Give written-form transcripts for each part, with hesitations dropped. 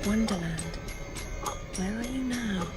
Wonderland, where are you now?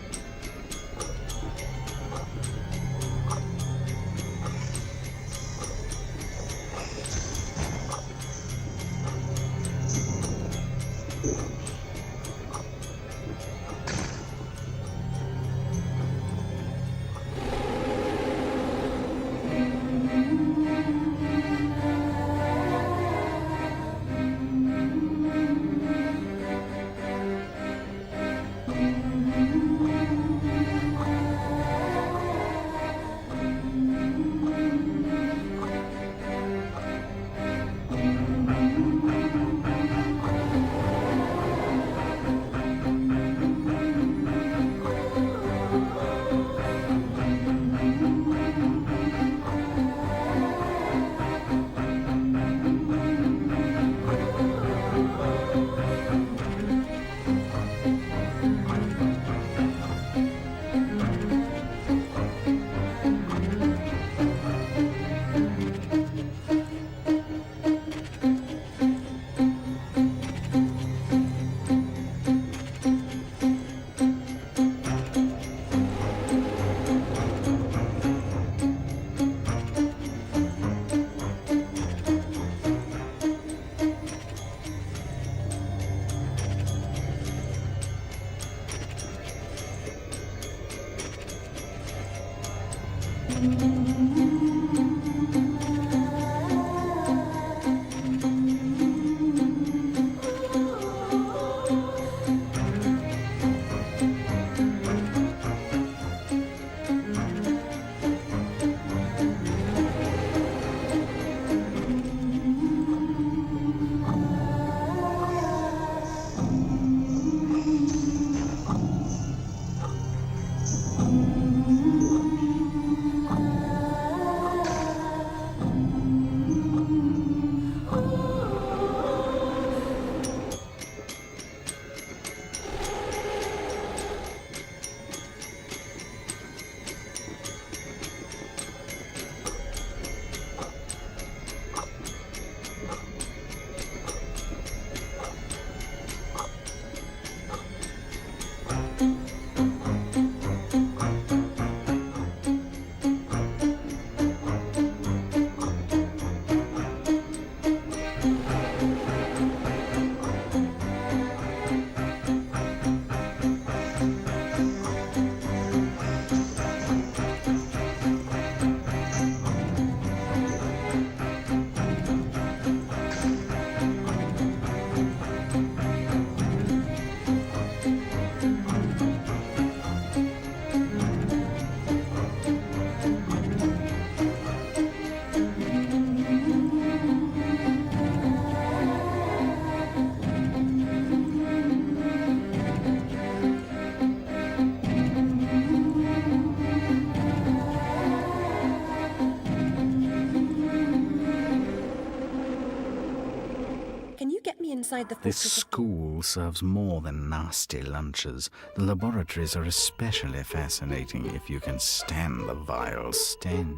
inside the This fortress. school serves more than nasty lunches. The laboratories are especially fascinating if you can stand the vile stench.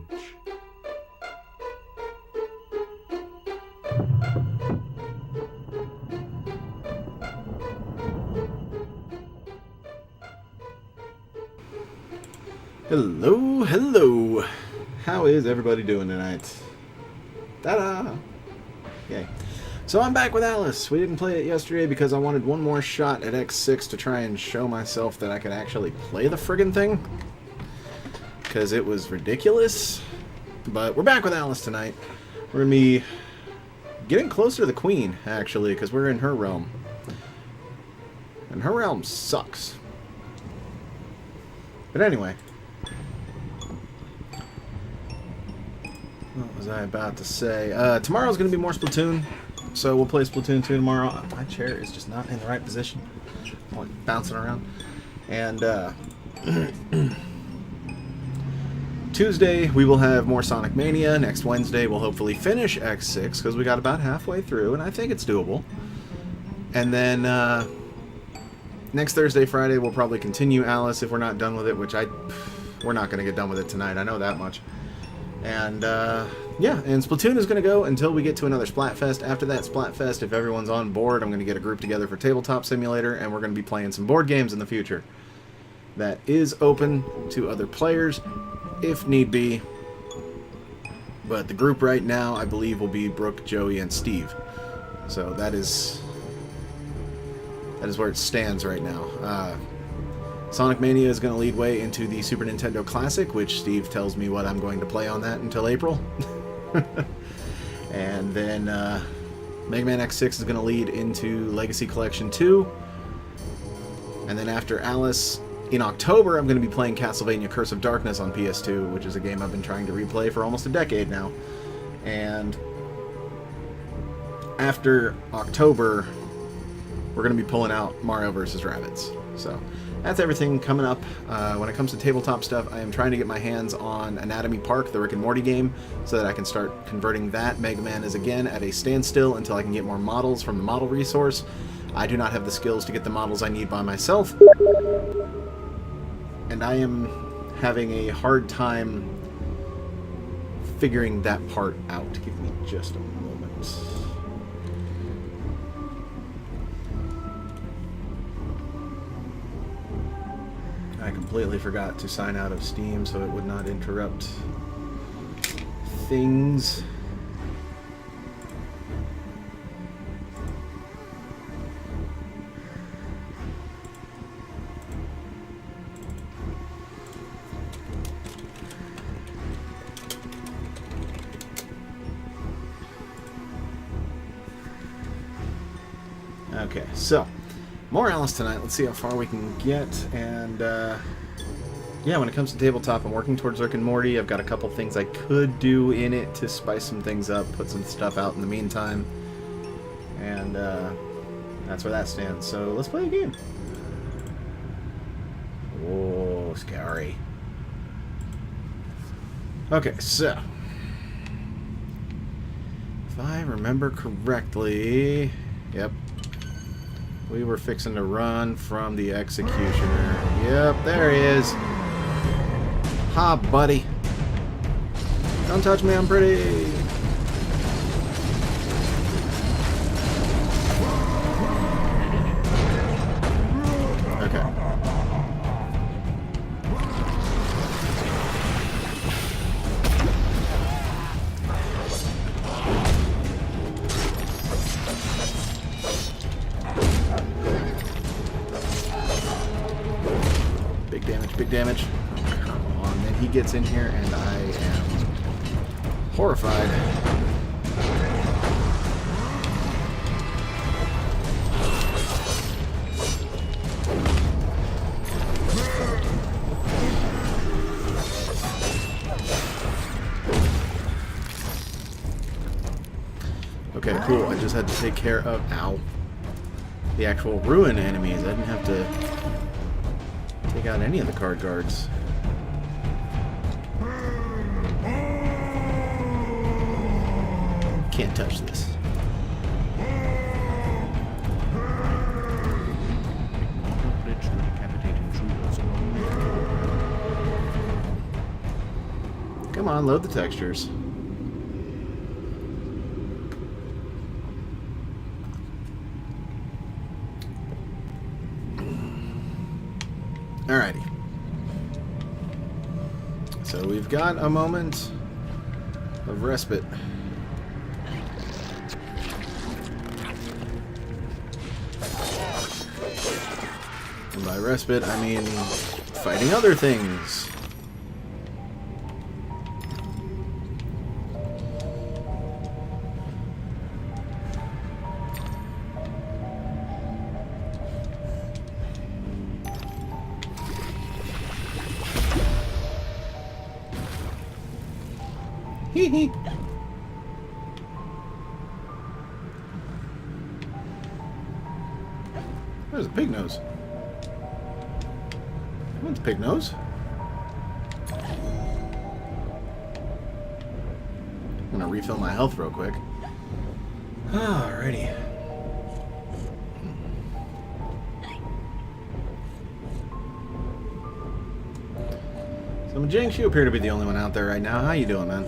Hello, hello. How is everybody doing tonight? Ta-da! Yay. So I'm back with Alice. We didn't play it yesterday because I wanted one more shot at X6 to try and show myself that I could actually play the friggin' thing. Because it was ridiculous. But we're back with Alice tonight. We're going to be getting closer to the Queen, actually, because we're in her realm. And her realm sucks. But anyway. What was I about to say? Tomorrow's going to be more Splatoon, so we'll play Splatoon 2 tomorrow. My chair is just not in the right position. I'm like bouncing around. And Tuesday, we will have more Sonic Mania. Next Wednesday, we'll hopefully finish X6, because we got about halfway through, and I think it's doable. And then next Thursday, Friday, we'll probably continue Alice if we're not done with it, which we're not going to get done with it tonight. I know that much. And, yeah, and Splatoon is going to go until we get to another Splatfest. After that Splatfest, if everyone's on board, I'm going to get a group together for Tabletop Simulator, and we're going to be playing some board games in the future. That is open to other players, if need be. But the group right now, I believe, will be Brooke, Joey, and Steve. So that is where it stands right now. Sonic Mania is going to lead way into the Super Nintendo Classic, which Steve tells me what I'm going to play on that until April. And then Mega Man X6 is going to lead into Legacy Collection 2. And then after Alice, in October, I'm going to be playing Castlevania Curse of Darkness on PS2, which is a game I've been trying to replay for almost a decade now. And after October, we're going to be pulling out Mario vs. Rabbids. So that's everything coming up. When it comes to tabletop stuff, I am trying to get my hands on Anatomy Park, the Rick and Morty game, so that I can start converting that. Mega Man is again at a standstill until I can get more models from the model resource. I do not have the skills to get the models I need by myself, and I am having a hard time figuring that part out. Give me just a moment. I completely forgot to sign out of Steam so it would not interrupt things. Okay, so more Alice tonight. Let's see how far we can get. And yeah, when it comes to tabletop, I'm working towards Rick and Morty. I've got a couple things I could do in it to spice some things up, put some stuff out in the meantime. And that's where that stands. So let's play a game. Oh, scary. Okay, so if I remember correctly, yep, we were fixing to run from the executioner. Yep, there he is. Ha, buddy. Don't touch me, I'm pretty. Okay. Big damage. Oh, come on. Then he gets in here and I am horrified. Okay, cool. I just had to take care of, ow, the actual ruin enemies. I didn't have to take out any of the card guards. Can't touch this. Come on, load the textures. Alrighty. So we've got a moment of respite. And by respite, I mean fighting other things. Hee hee. There's a pig nose. What's pig nose? I'm gonna refill my health real quick. Alrighty. So Jinx, you appear to be the only one out there right now. How you doing, man?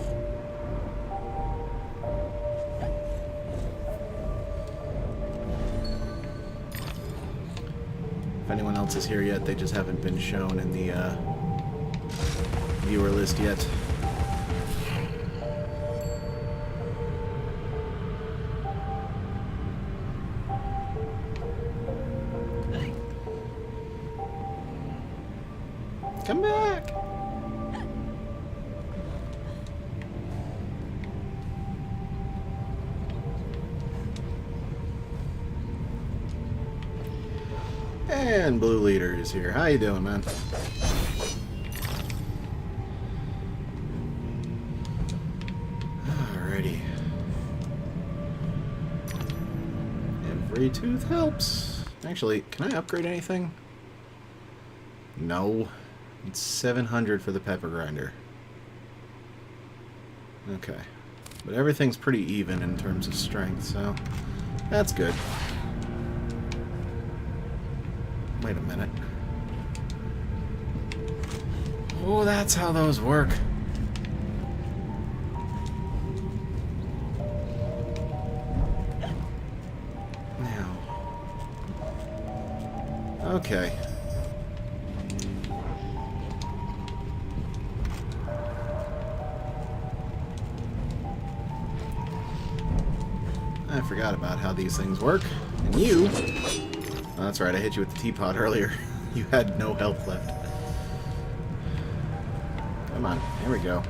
If anyone else is here yet, they just haven't been shown in the viewer list yet. Come back! And Blue Leader is here. How you doing, man? Alrighty. Every tooth helps. Actually, can I upgrade anything? No. It's 700 for the pepper grinder. Okay. But everything's pretty even in terms of strength, so that's good. Wait a minute. Oh, that's how those work. Now. Okay. I forgot about how these things work. And you... Oh, that's right, I hit you with the teapot earlier. You had no health left. Come on, here we go.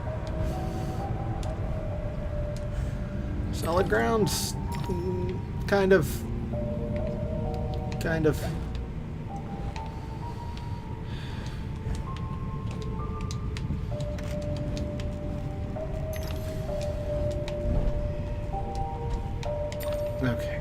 Solid ground. Kind of. Kind of. Okay.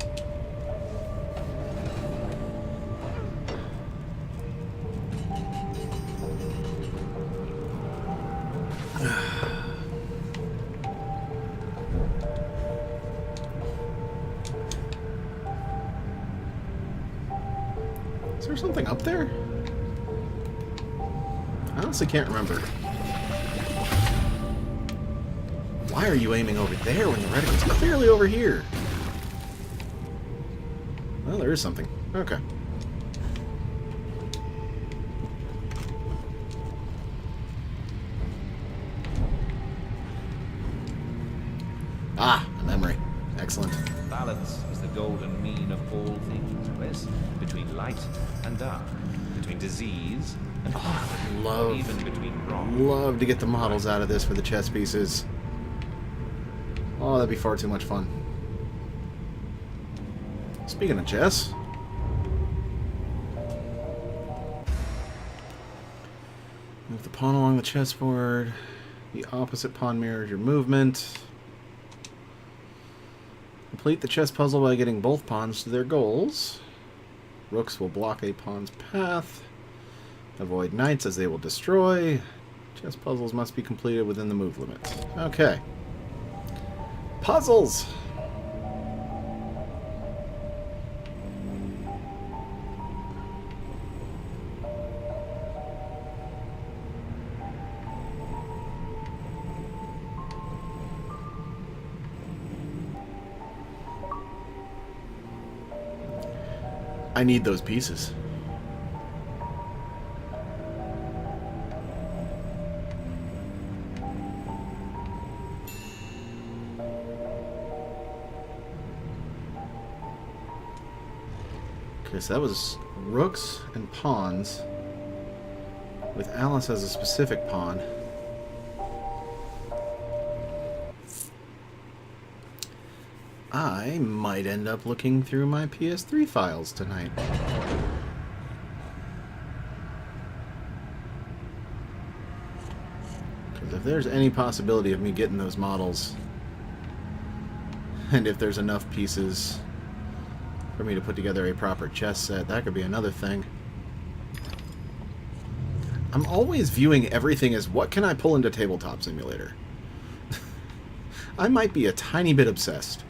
Is there something up there? I honestly can't remember. Why are you aiming over there when the reticle's clearly over here? Well, there is something. Okay. Ah, a memory. Excellent. Balance is the golden mean of all things, Wes. Between light and dark, between disease and Love, even between wrong. love to get the models out of this for the chess pieces. Oh, that'd be far too much fun. Speaking of chess, move the pawn along the chessboard. The opposite pawn mirrors your movement. Complete the chess puzzle by getting both pawns to their goals. Rooks will block a pawn's path. Avoid knights as they will destroy. Chess puzzles must be completed within the move limit. Okay. Puzzles! I need those pieces. Okay, so that was rooks and pawns, with Alice as a specific pawn. I might end up looking through my PS3 files tonight. Because if there's any possibility of me getting those models, and if there's enough pieces for me to put together a proper chess set, that could be another thing. I'm always viewing everything as, what can I pull into Tabletop Simulator? I might be a tiny bit obsessed.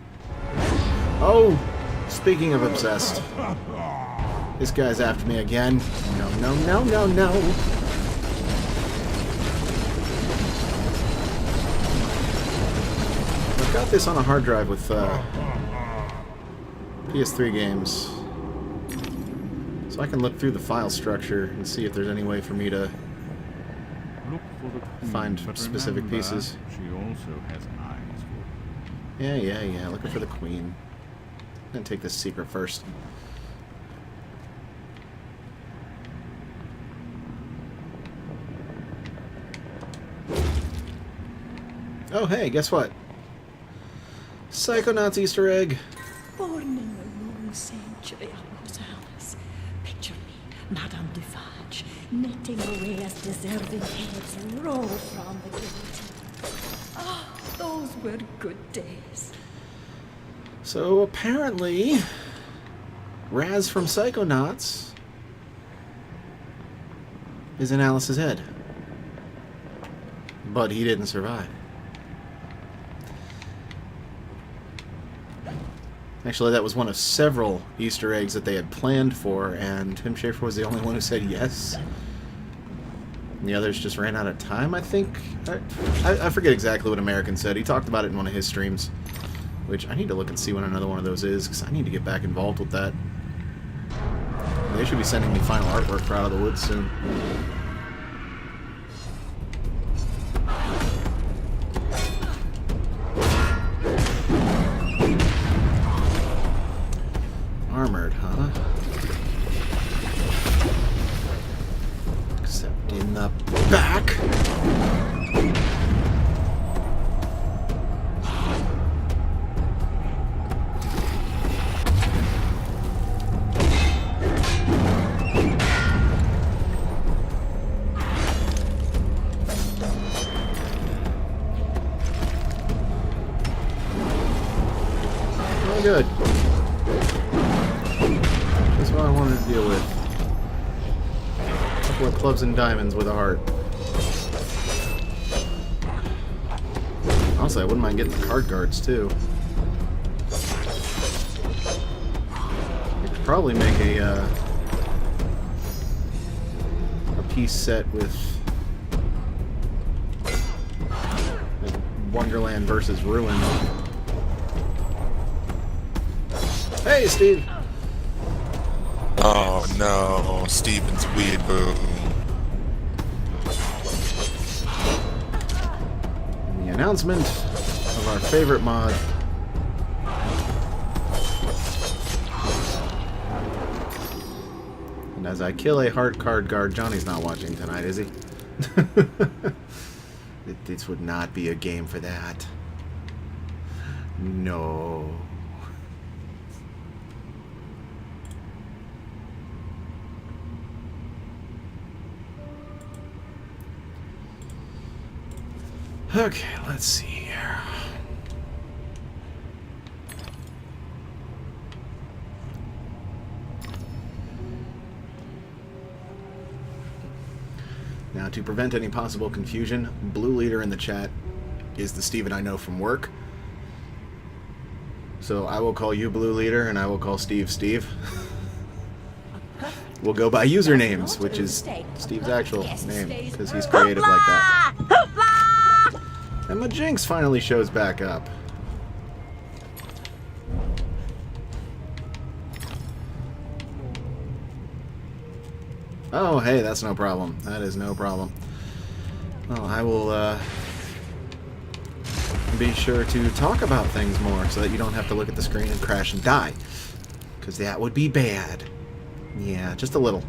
Oh, speaking of obsessed, this guy's after me again. No, no, no, no, no. I've got this on a hard drive with PS3 games, so I can look through the file structure and see if there's any way for me to find specific pieces. She also has eyes for Yeah, looking for the queen. I'm gonna take this secret first. Oh, hey, guess what? Psychonauts Easter egg. Born in the wrong century, I was Alice. Picture me, Madame Dufarge, knitting away as deserving heads roll from the guillotine. Ah, those were good days. So apparently, Raz from Psychonauts is in Alice's head. But he didn't survive. Actually, that was one of several Easter eggs that they had planned for, and Tim Schafer was the only one who said yes. And the others just ran out of time, I think. I forget exactly what American said. He talked about it in one of his streams, which I need to look and see when another one of those is, because I need to get back involved with that. They should be sending me final artwork for Out of the Woods soon. Armored, huh? Except in the back. Oh, good. That's what I wanted to deal with. A couple of clubs and diamonds with a heart. Honestly, I wouldn't mind getting the card guards, too. You could probably make a piece set with Wonderland versus Ruin. Hey, Steve! Oh no, Steven's weeaboo. The announcement of our favorite mod. And as I kill a heart card guard, Johnny's not watching tonight, is he? This would not be a game for that. No. Okay, let's see here. Now, to prevent any possible confusion, Blue Leader in the chat is the Steven I know from work. So I will call you Blue Leader, and I will call Steve Steve. We'll go by usernames, which is Steve's actual name, because he's creative like that. And my Jinx finally shows back up. Oh, hey, that's no problem. That is no problem. Well, I will be sure to talk about things more so that you don't have to look at the screen and crash and die. Because that would be bad. Yeah, just a little.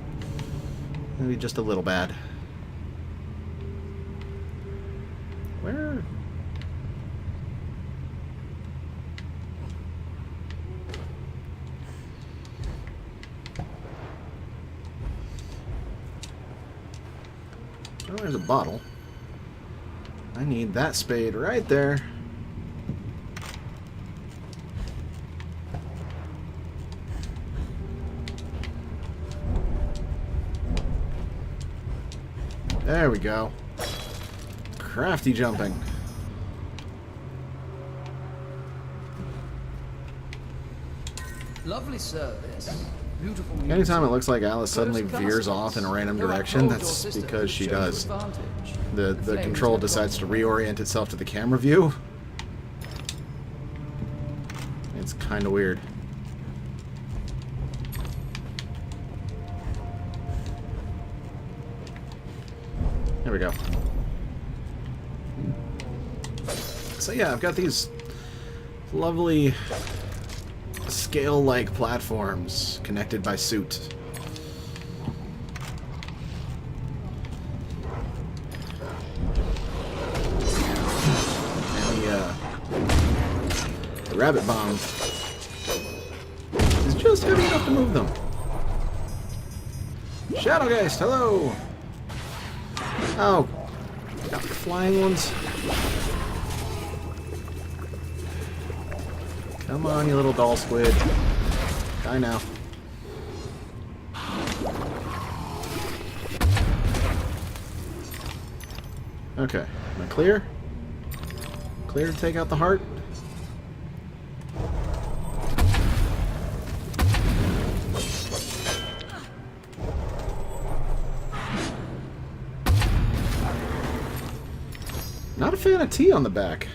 Maybe just a little bad. Where? Oh, there's a bottle. I need that spade right there. There we go. Crafty jumping. Lovely service. Beautiful music. Anytime it looks like Alice suddenly veers off in a random direction, that's because she does. The control decides to reorient itself to the camera view. It's kind of weird. There we go. So yeah, I've got these lovely scale-like platforms connected by suit. And the rabbit bomb is just heavy enough to move them. Shadowgeist, hello! Oh, got the flying ones. Come on, you little doll squid. Die now. Okay, am I clear? Clear to take out the heart? Not a fan of tea on the back.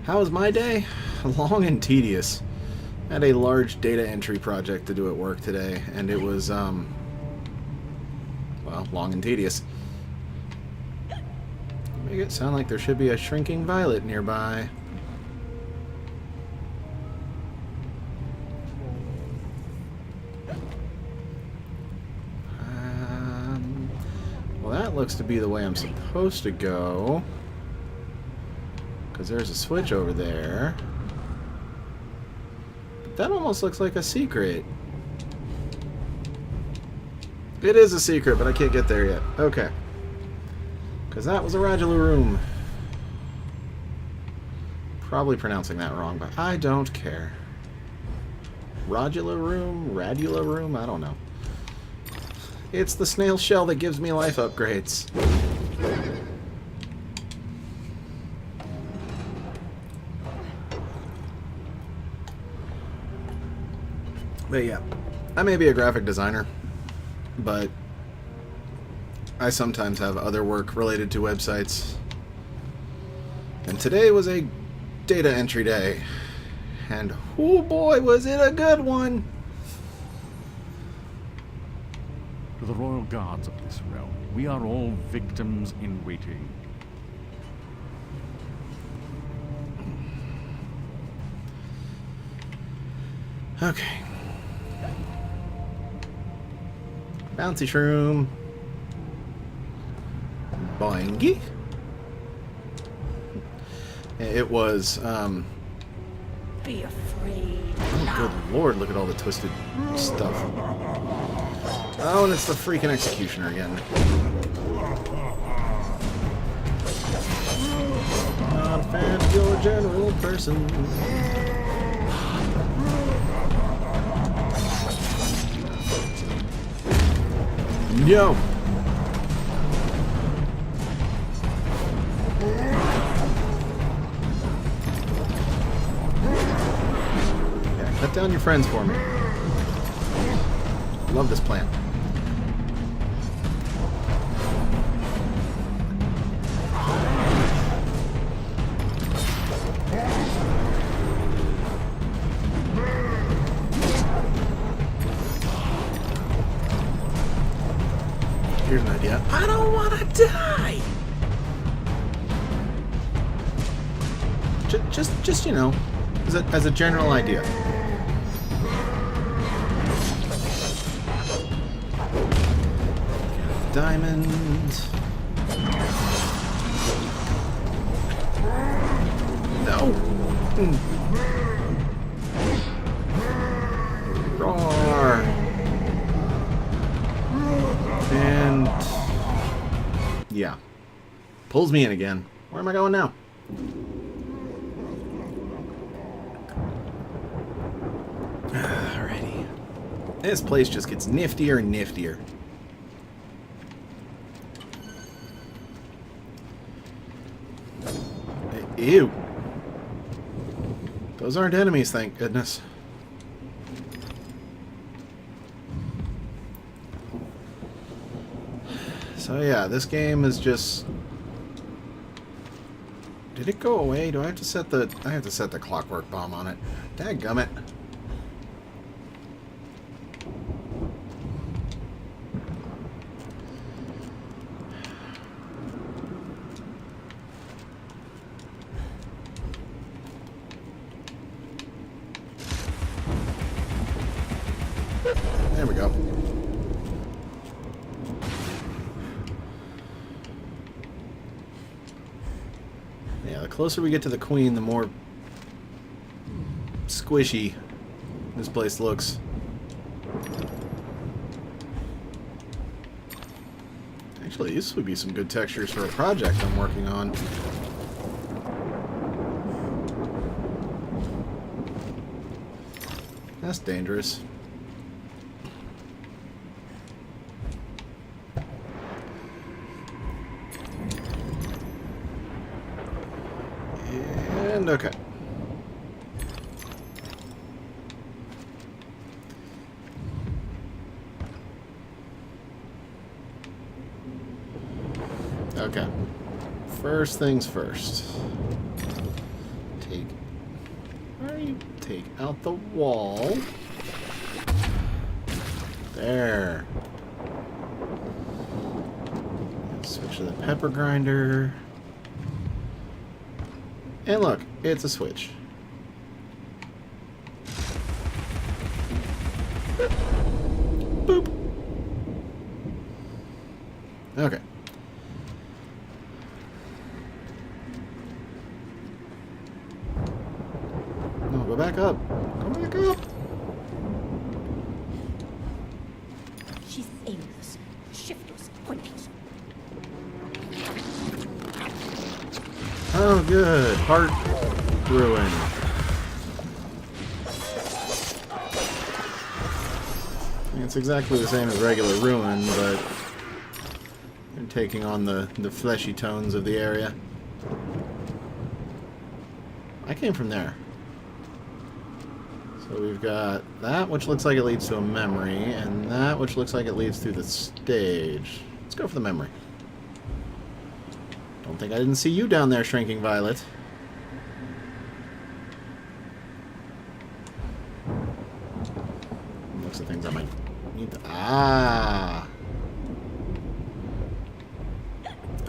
How was my day? Long and tedious. I had a large data entry project to do at work today, and it was, well, long and tedious. Make it sound like there should be a shrinking violet nearby. Well, that looks to be the way I'm supposed to go. Because there's a switch over there. But that almost looks like a secret. It is a secret, but I can't get there yet. Okay. Because that was a Radula room. Probably pronouncing that wrong, but I don't care. Radula room? Radula room? I don't know. It's the snail shell that gives me life upgrades. But yeah, I may be a graphic designer, but I sometimes have other work related to websites. And today was a data entry day. And oh boy, was it a good one! To the royal guards of this realm, we are all victims in waiting. Okay. Bouncy shroom. Boingy. It was, Be afraid. oh, good lord, look at all the twisted stuff. Oh, and it's the freaking executioner again. Not a fan of your general person. No! Yeah, cut down your friends for me. Love this plant. I don't want to die! Just you know, as a general idea. Diamonds. No! Roar! And... yeah. Pulls me in again. Where am I going now? Alrighty. This place just gets niftier and niftier. Ew. Those aren't enemies, thank goodness. So yeah, this game is just... did it go away? Do I have to set the... I have to set the clockwork bomb on it. Dadgummit. There we go. Yeah, the closer we get to the queen, the more squishy this place looks. Actually, these would be some good textures for a project I'm working on. That's dangerous. And okay. Okay. First things first. Take out the wall. There. Switch to the pepper grinder. And look, it's a switch. Boop. Okay. No, go back up. Go back up. She's aimless, shiftless, pointless. Oh, good. Heart ruin. It's exactly the same as regular ruin, but you're taking on the fleshy tones of the area. I came from there. So we've got that, which looks like it leads to a memory, and that, which looks like it leads through the stage. Let's go for the memory. Don't think I didn't see you down there, Shrinking Violet. Looks like things I might need to... ah!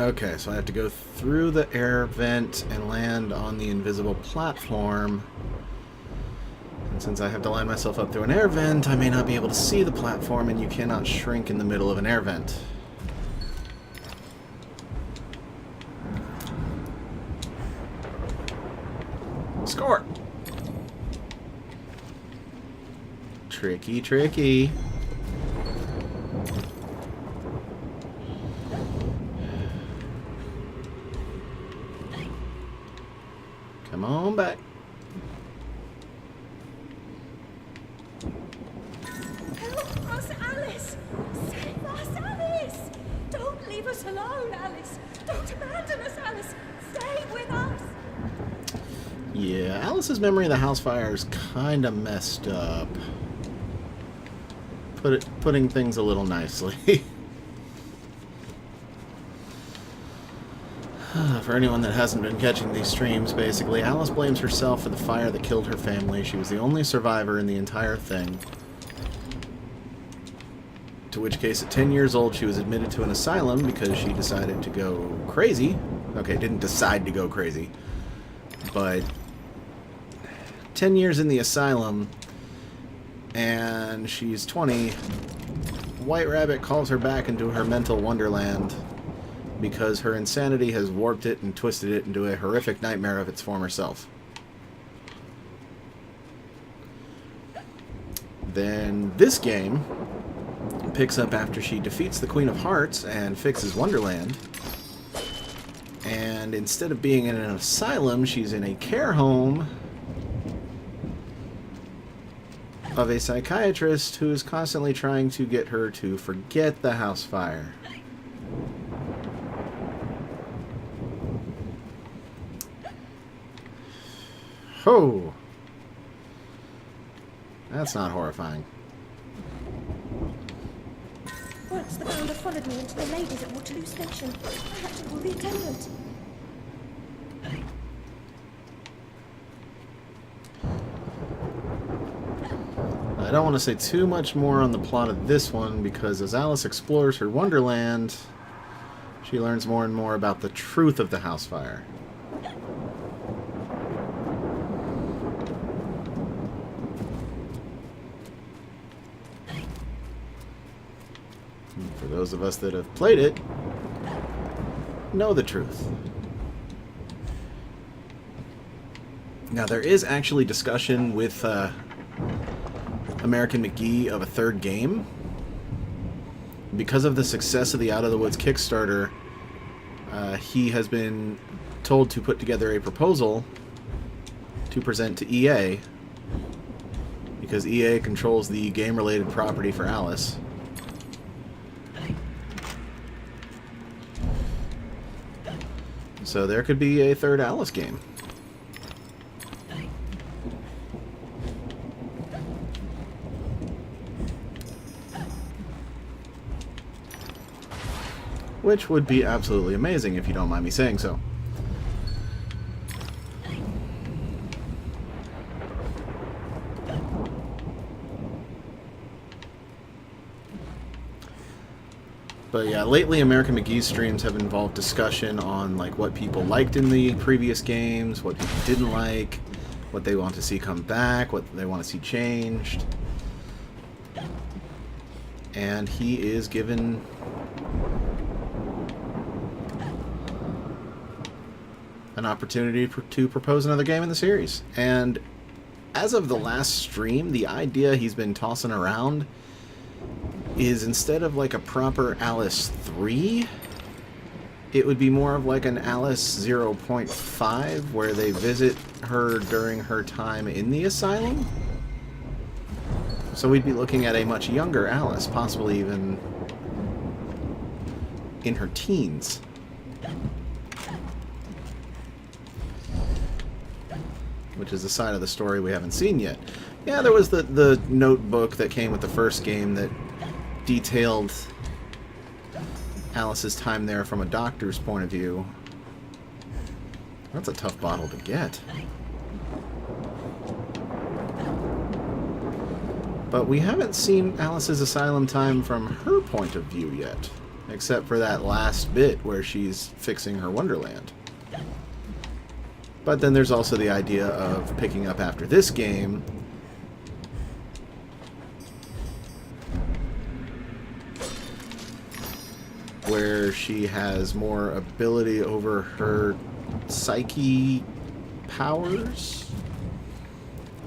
Okay, so I have to go through the air vent and land on the invisible platform. And since I have to line myself up through an air vent, I may not be able to see the platform, and you cannot shrink in the middle of an air vent. Score! Tricky, tricky. Come on back. Help us, Alice! Save us, Alice! Don't leave us alone, Alice! Don't abandon us, Alice! Stay with us! Yeah, Alice's memory of the house fire is kind of messed up. Putting things a little nicely. For anyone that hasn't been catching these streams, basically, Alice blames herself for the fire that killed her family. She was the only survivor in the entire thing. To which case, at 10 years old, she was admitted to an asylum because she decided to go crazy. Okay, didn't decide to go crazy. But 10 years in the asylum, and she's 20, White Rabbit calls her back into her mental wonderland because her insanity has warped it and twisted it into a horrific nightmare of its former self. Then this game picks up after she defeats the Queen of Hearts and fixes Wonderland. And instead of being in an asylum, she's in a care home of a psychiatrist who is constantly trying to get her to forget the house fire. Oh! That's not horrifying. Once the bounder followed me into the ladies at Waterloo Station. I had to call the attendant. I don't want to say too much more on the plot of this one because as Alice explores her wonderland, she learns more and more about the truth of the house fire. For those of us that have played it, know the truth. Now, there is actually discussion with American McGee of a third game. Because of the success of the Out of the Woods Kickstarter, he has been told to put together a proposal to present to EA, because EA controls the game-related property for Alice. So there could be a third Alice game. Which would be absolutely amazing if you don't mind me saying so. But yeah, lately American McGee's streams have involved discussion on like what people liked in the previous games, what people didn't like, what they want to see come back, what they want to see changed. And he is given an opportunity to propose another game in the series. And as of the last stream, the idea he's been tossing around is instead of like a proper Alice 3, it would be more of like an Alice 0.5 where they visit her during her time in the asylum. So we'd be looking at a much younger Alice, possibly even in her teens. Which is a side of the story we haven't seen yet. Yeah, there was the notebook that came with the first game that detailed Alice's time there from a doctor's point of view. That's a tough bottle to get. But we haven't seen Alice's asylum time from her point of view yet, except for that last bit where she's fixing her wonderland. But then there's also the idea of picking up after this game where she has more ability over her psyche powers.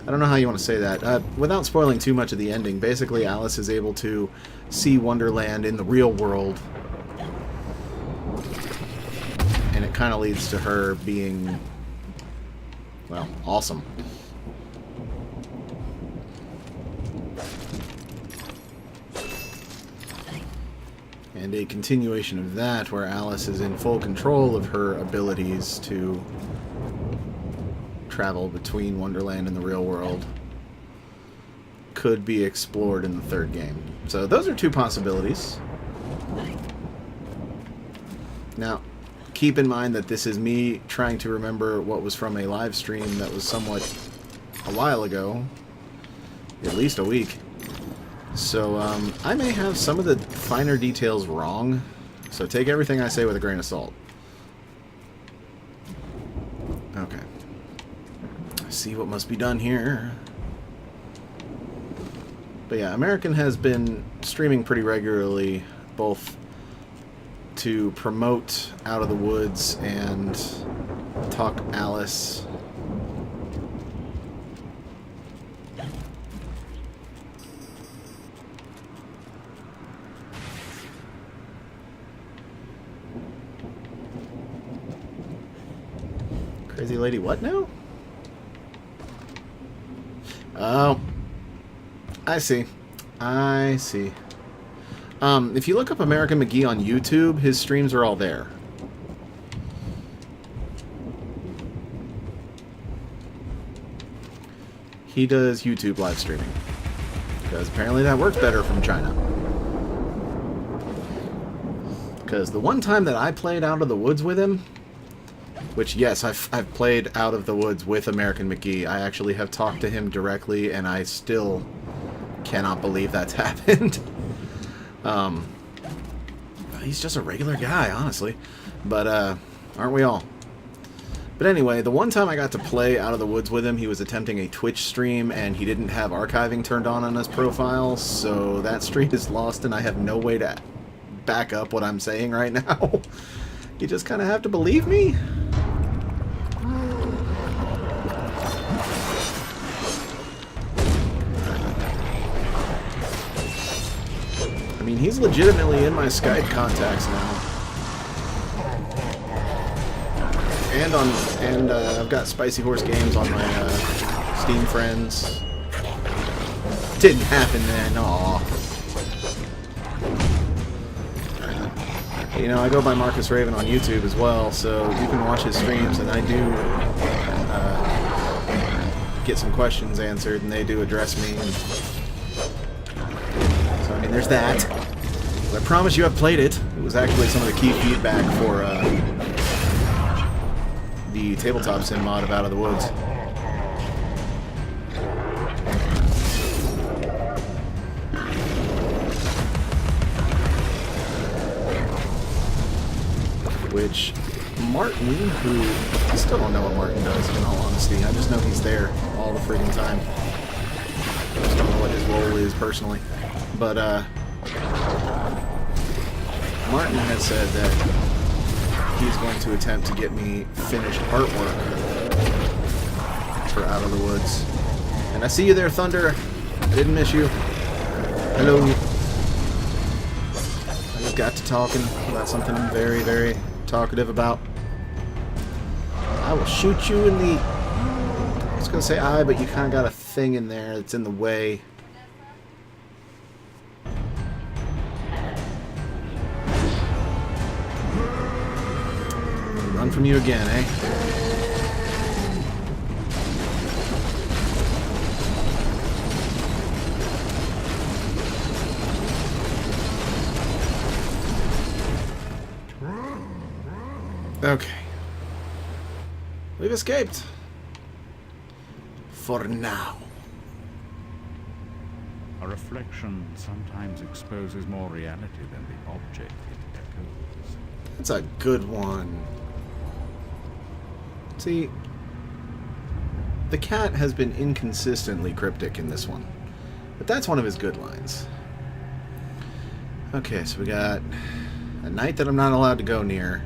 I don't know how you want to say that. Without spoiling too much of the ending, basically Alice is able to see Wonderland in the real world. And it kind of leads to her being, well, awesome. And a continuation of that where Alice is in full control of her abilities to travel between Wonderland and the real world could be explored in the third game. So those are two possibilities. Now, keep in mind that this is me trying to remember what was from a live stream that was somewhat a while ago, at least a week. So, I may have some of the finer details wrong, so take everything I say with a grain of salt. Okay. See what must be done here. But yeah, American has been streaming pretty regularly, both to promote Out of the Woods and talk Alice. Crazy lady what now? Oh. I see. I see. If you look up American McGee on YouTube, his streams are all there. He does YouTube live streaming. Because apparently that works better from China. Because the one time that I played Out of the Woods with him, which, yes, I've played Out of the Woods with American McGee. I actually have talked to him directly, and I still cannot believe that's happened. He's just a regular guy, honestly. But, aren't we all? But anyway, the one time I got to play Out of the Woods with him, he was attempting a Twitch stream, and he didn't have archiving turned on his profile, so that stream is lost, and I have no way to back up what I'm saying right now. You just kind of have to believe me? I mean, he's legitimately in my Skype contacts now. And I've got Spicy Horse Games on my Steam friends. Didn't happen then, aw. You know, I go by Marcus Raven on YouTube as well, so you can watch his streams, and I do get some questions answered, and they do address me. And so, I mean, there's that. But I promise you I've played it. It was actually some of the key feedback for the tabletop sim mod of Out of the Woods. Which Martin, who I still don't know what Martin does, in all honesty. I just know he's there all the freaking time. I just don't know what his role is personally. But Martin has said that he's going to attempt to get me finished artwork for Out of the Woods. And I see you there, Thunder. I didn't miss you. Hello. I just got to talking about something very, very talkative about. I will shoot you in the... I was going to say eye, but you kind of got a thing in there that's in the way. Run from you again, eh? Okay. We've escaped. For now. A reflection sometimes exposes more reality than the object it echoes. That's a good one. See, the cat has been inconsistently cryptic in this one, but that's one of his good lines. Okay, so we got a knight that I'm not allowed to go near.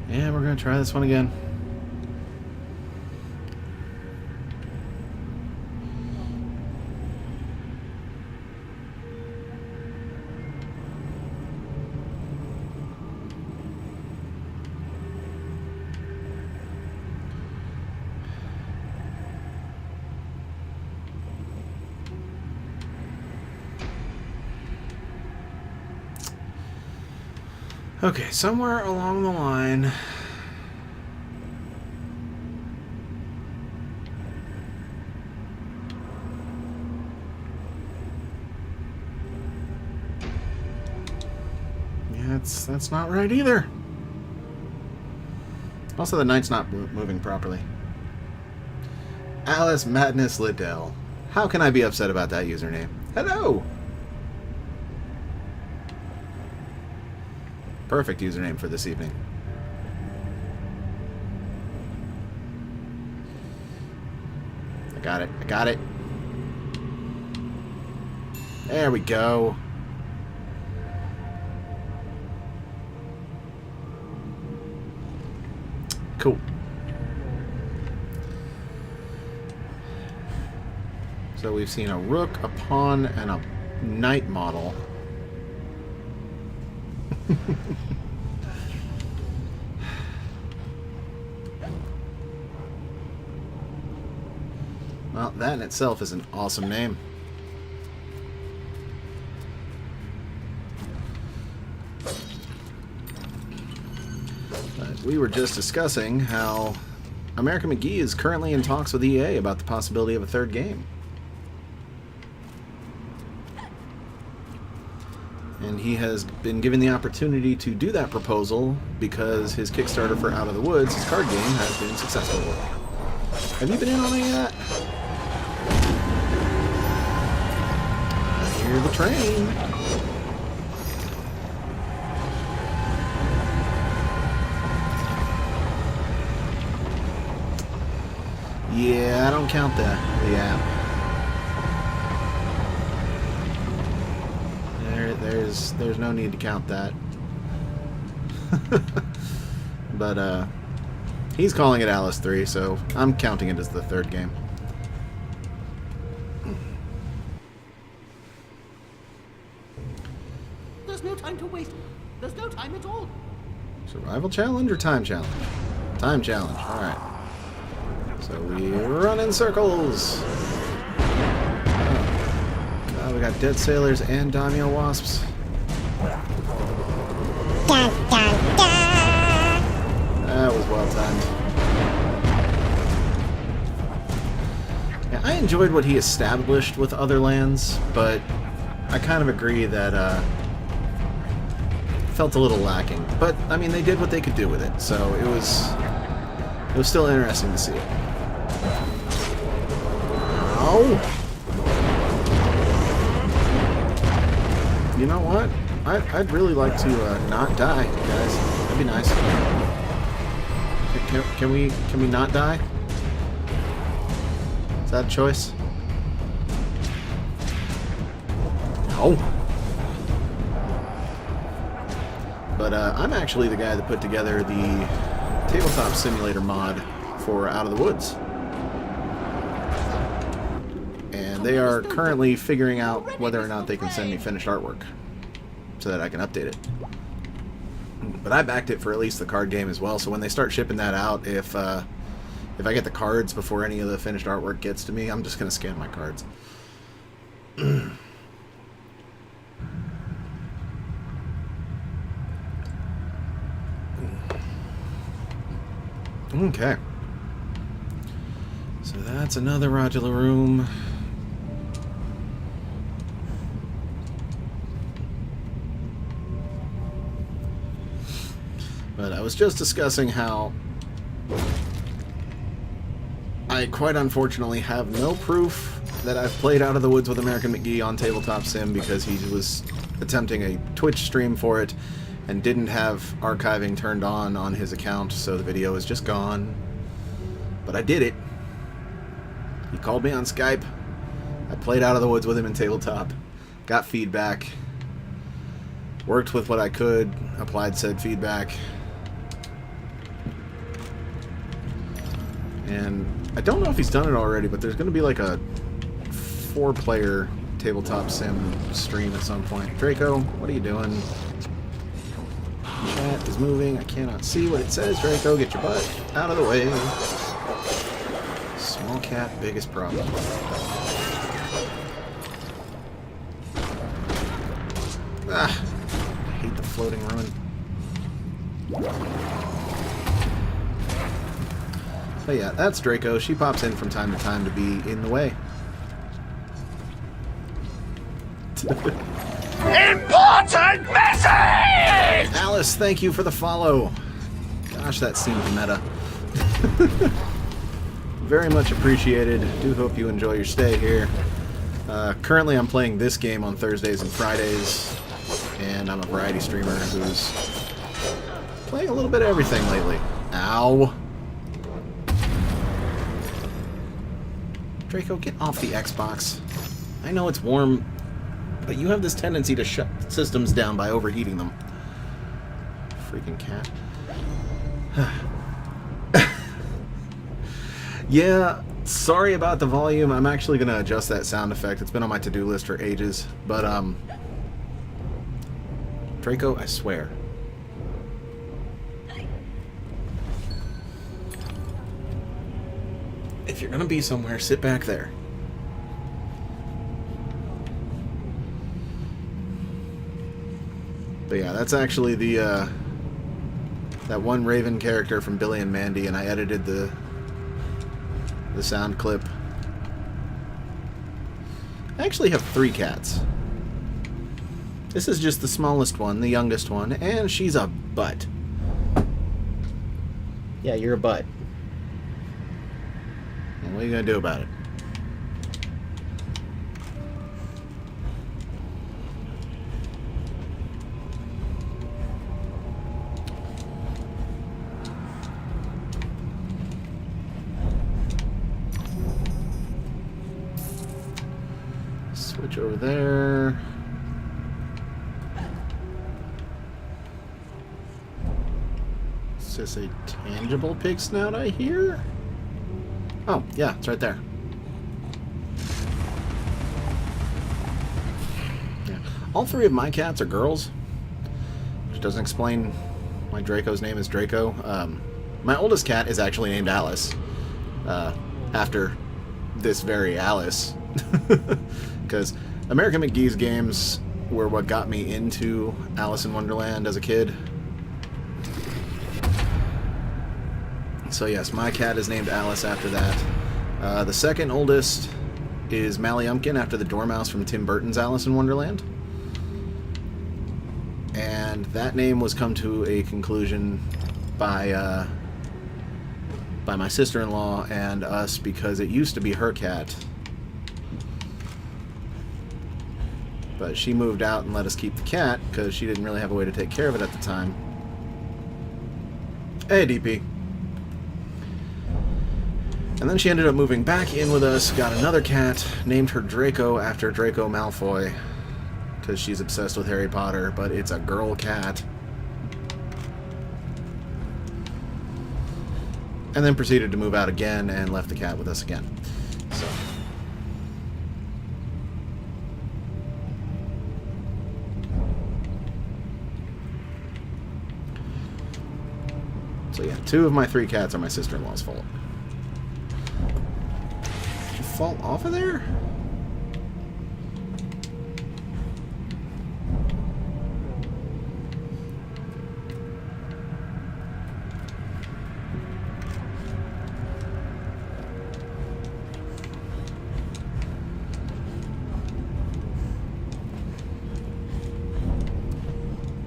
Yeah, we're going to try this one again. Okay, somewhere along the line... Yeah, that's not right either. Also, the knight's not moving properly. Alice Madness Liddell. How can I be upset about that username? Hello! Perfect username for this evening. I got it. I got it. There we go. Cool. So we've seen a rook, a pawn, and a knight model. Well, that in itself is an awesome name. But we were just discussing how American McGee is currently in talks with EA about the possibility of a third game. And he has been given the opportunity to do that proposal because his Kickstarter for Out of the Woods, his card game, has been successful. Have you been in on any of that? I hear the train. Yeah, I don't count the app. There's no need to count that. But he's calling it Alice 3, so I'm counting it as the third game. There's no time to waste. There's no time at all. Survival challenge or time challenge? Time challenge. Alright. So we run in circles. Oh, we got dead sailors and daimyo wasps. That was well timed. Yeah, I enjoyed what he established with other lands, but I kind of agree that felt a little lacking. But I mean, they did what they could do with it, so it was still interesting to see it. Ow! You know what? I'd really like to not die, guys. That'd be nice. Can we not die? Is that a choice? No. But I'm actually the guy that put together the tabletop simulator mod for Out of the Woods. And they are currently figuring out whether or not they can send me finished artwork so that I can update it. But I backed it for at least the card game as well, so when they start shipping that out, if I get the cards before any of the finished artwork gets to me, I'm just going to scan my cards. Okay. So that's another modular room. But I was just discussing how I quite unfortunately have no proof that I've played Out of the Woods with American McGee on Tabletop Sim because he was attempting a Twitch stream for it and didn't have archiving turned on his account, so the video is just gone. But I did it. He called me on Skype. I played Out of the Woods with him in Tabletop. Got feedback. Worked with what I could. Applied said feedback. And I don't know if he's done it already, but there's going to be like a 4-player Tabletop Sim stream at some point. Draco, what are you doing? Chat is moving. I cannot see what it says. Draco, get your butt out of the way. Small cat, biggest problem. Ah, I hate the floating ruin. But yeah, that's Draco. She pops in from time to time to be in the way. Important message! Alice, thank you for the follow. Gosh, that seemed meta. Very much appreciated. Do hope you enjoy your stay here. Currently, I'm playing this game on Thursdays and Fridays, and I'm a variety streamer who's playing a little bit of everything lately. Ow. Draco, get off the Xbox. I know it's warm, but you have this tendency to shut systems down by overheating them. Freaking cat. Yeah, sorry about the volume. I'm actually going to adjust that sound effect. It's been on my to-do list for ages. But, Draco, I swear. If you're going to be somewhere, sit back there. But yeah, that's actually the, that one Raven character from Billy and Mandy, and I edited the sound clip. I actually have 3 cats. This is just the smallest one, the youngest one, and she's a butt. Yeah, you're a butt. And what are you gonna do about it? Switch over there. Is this a tangible pig snout I hear? Oh, yeah, it's right there. Yeah. All 3 of my cats are girls, which doesn't explain why Draco's name is Draco. My oldest cat is actually named Alice, after this very Alice. Because American McGee's games were what got me into Alice in Wonderland as a kid. So yes, my cat is named Alice after that. The second oldest is Mallyumpkin after the Dormouse from Tim Burton's Alice in Wonderland. And that name was come to a conclusion by my sister-in-law and us because it used to be her cat. But she moved out and let us keep the cat because she didn't really have a way to take care of it at the time. Hey, DP. And then she ended up moving back in with us, got another cat, named her Draco after Draco Malfoy, because she's obsessed with Harry Potter, but it's a girl cat. And then proceeded to move out again and left the cat with us again. So yeah, 2 of my 3 cats are my sister-in-law's fault. Did you fall off of there?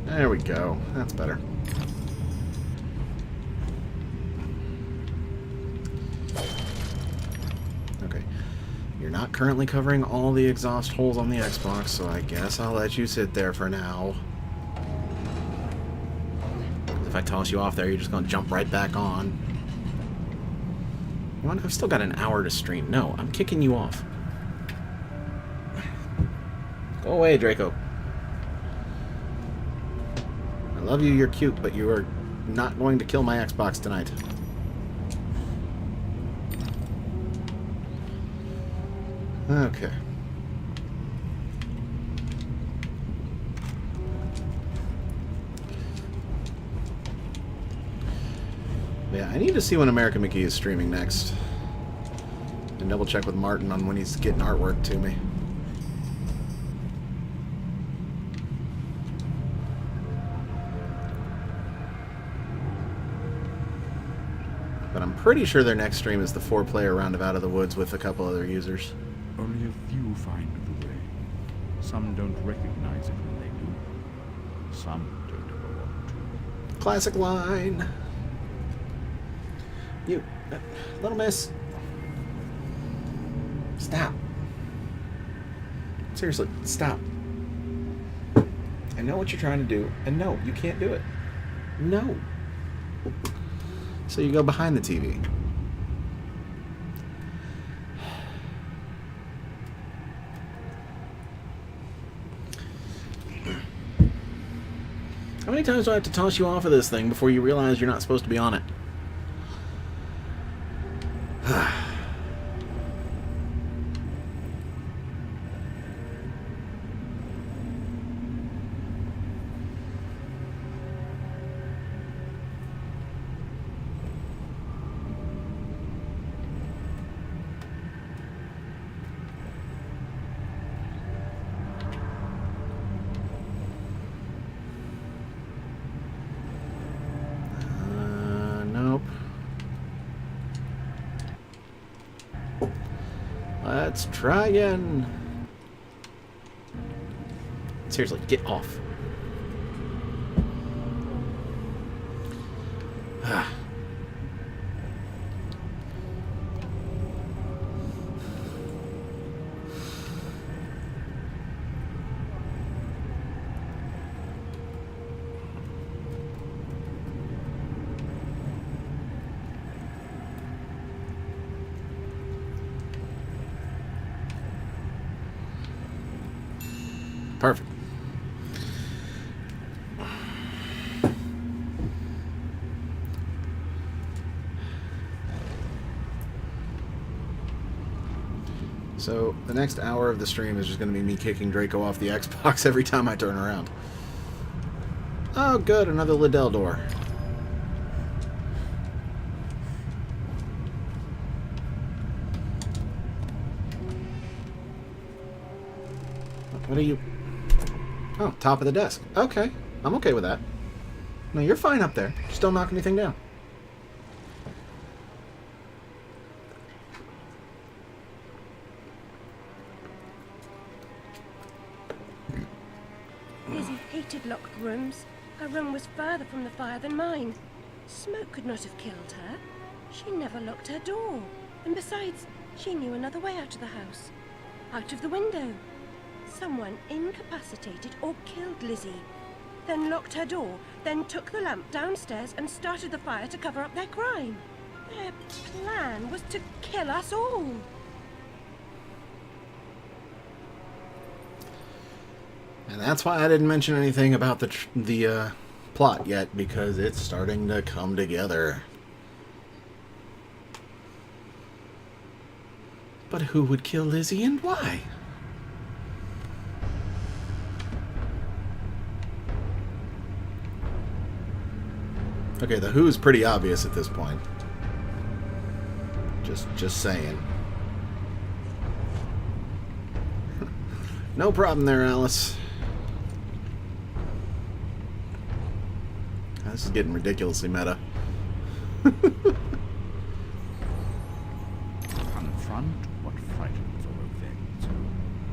There we go. That's better. You're not currently covering all the exhaust holes on the Xbox, so I guess I'll let you sit there for now. If I toss you off there, you're just going to jump right back on. You know what? I've still got an hour to stream. No, I'm kicking you off. Go away, Draco. I love you, you're cute, but you are not going to kill my Xbox tonight. Okay. Yeah, I need to see when American McGee is streaming next. And double check with Martin on when he's getting artwork to me. pretty sure their next stream is the 4-player round of Out of the Woods with a couple other users. Only a few find the way. Some don't recognize it when they do. Some don't ever want to. Classic line. You, little miss. Stop. Seriously, stop. I know what you're trying to do, and no, you can't do it. No. So you go behind the TV. How many times do I have to toss you off of this thing before you realize you're not supposed to be on it? Nope. Let's try again. Seriously, get off. Perfect. So, the next hour of the stream is just going to be me kicking Draco off the Xbox every time I turn around. Oh, good, another Liddell door. What are you... Oh, top of the desk. Okay, I'm okay with that. No, you're fine up there. Just don't knock anything down. Lizzie hated locked rooms. Her room was further from the fire than mine. Smoke could not have killed her. She never locked her door. And besides, she knew another way out of the house. Out of the window. Someone incapacitated or killed Lizzie. Then locked her door, then took the lamp downstairs and started the fire to cover up their crime. Their plan was to kill us all. And that's why I didn't mention anything about the plot yet, because it's starting to come together. But who would kill Lizzie and why? Okay, the who's pretty obvious at this point. Just saying. No problem there, Alice. This is getting ridiculously meta. Confront what frightens or offends.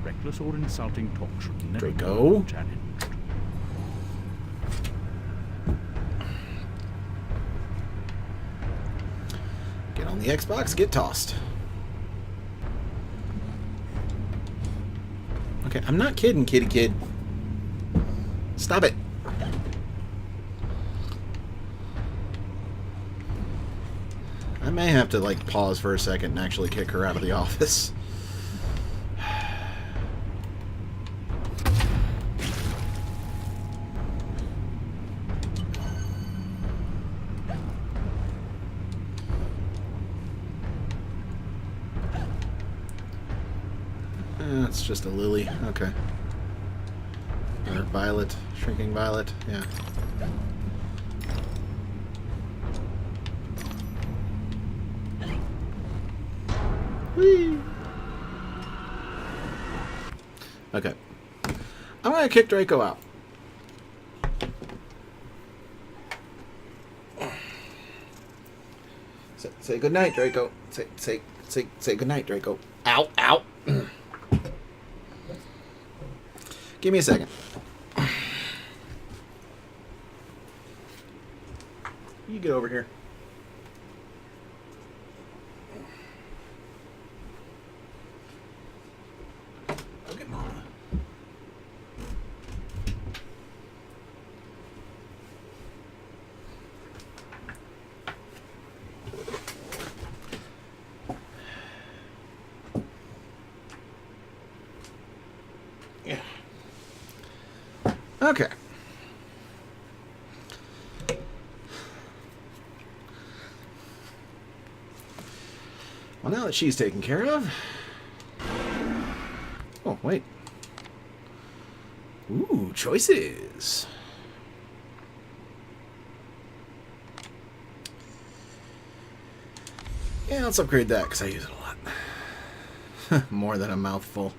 Reckless or insulting talk should never Draco. be challenged. Get on the Xbox, get tossed. Okay, I'm not kidding, kitty kid. Stop it. I may have to, like, pause for a second and actually kick her out of the office. It's just a lily. Okay. Or violet. Shrinking violet. Yeah. Whee! Okay. I'm gonna kick Draco out. So Say goodnight, Draco. Say goodnight, Draco. Ow, ow. Give me a second. You get over here. Okay, Mama. Yeah. Okay. Well, now that she's taken care of... Oh, wait. Ooh, choices. Yeah, let's upgrade that, because I use it a lot. More than a mouthful.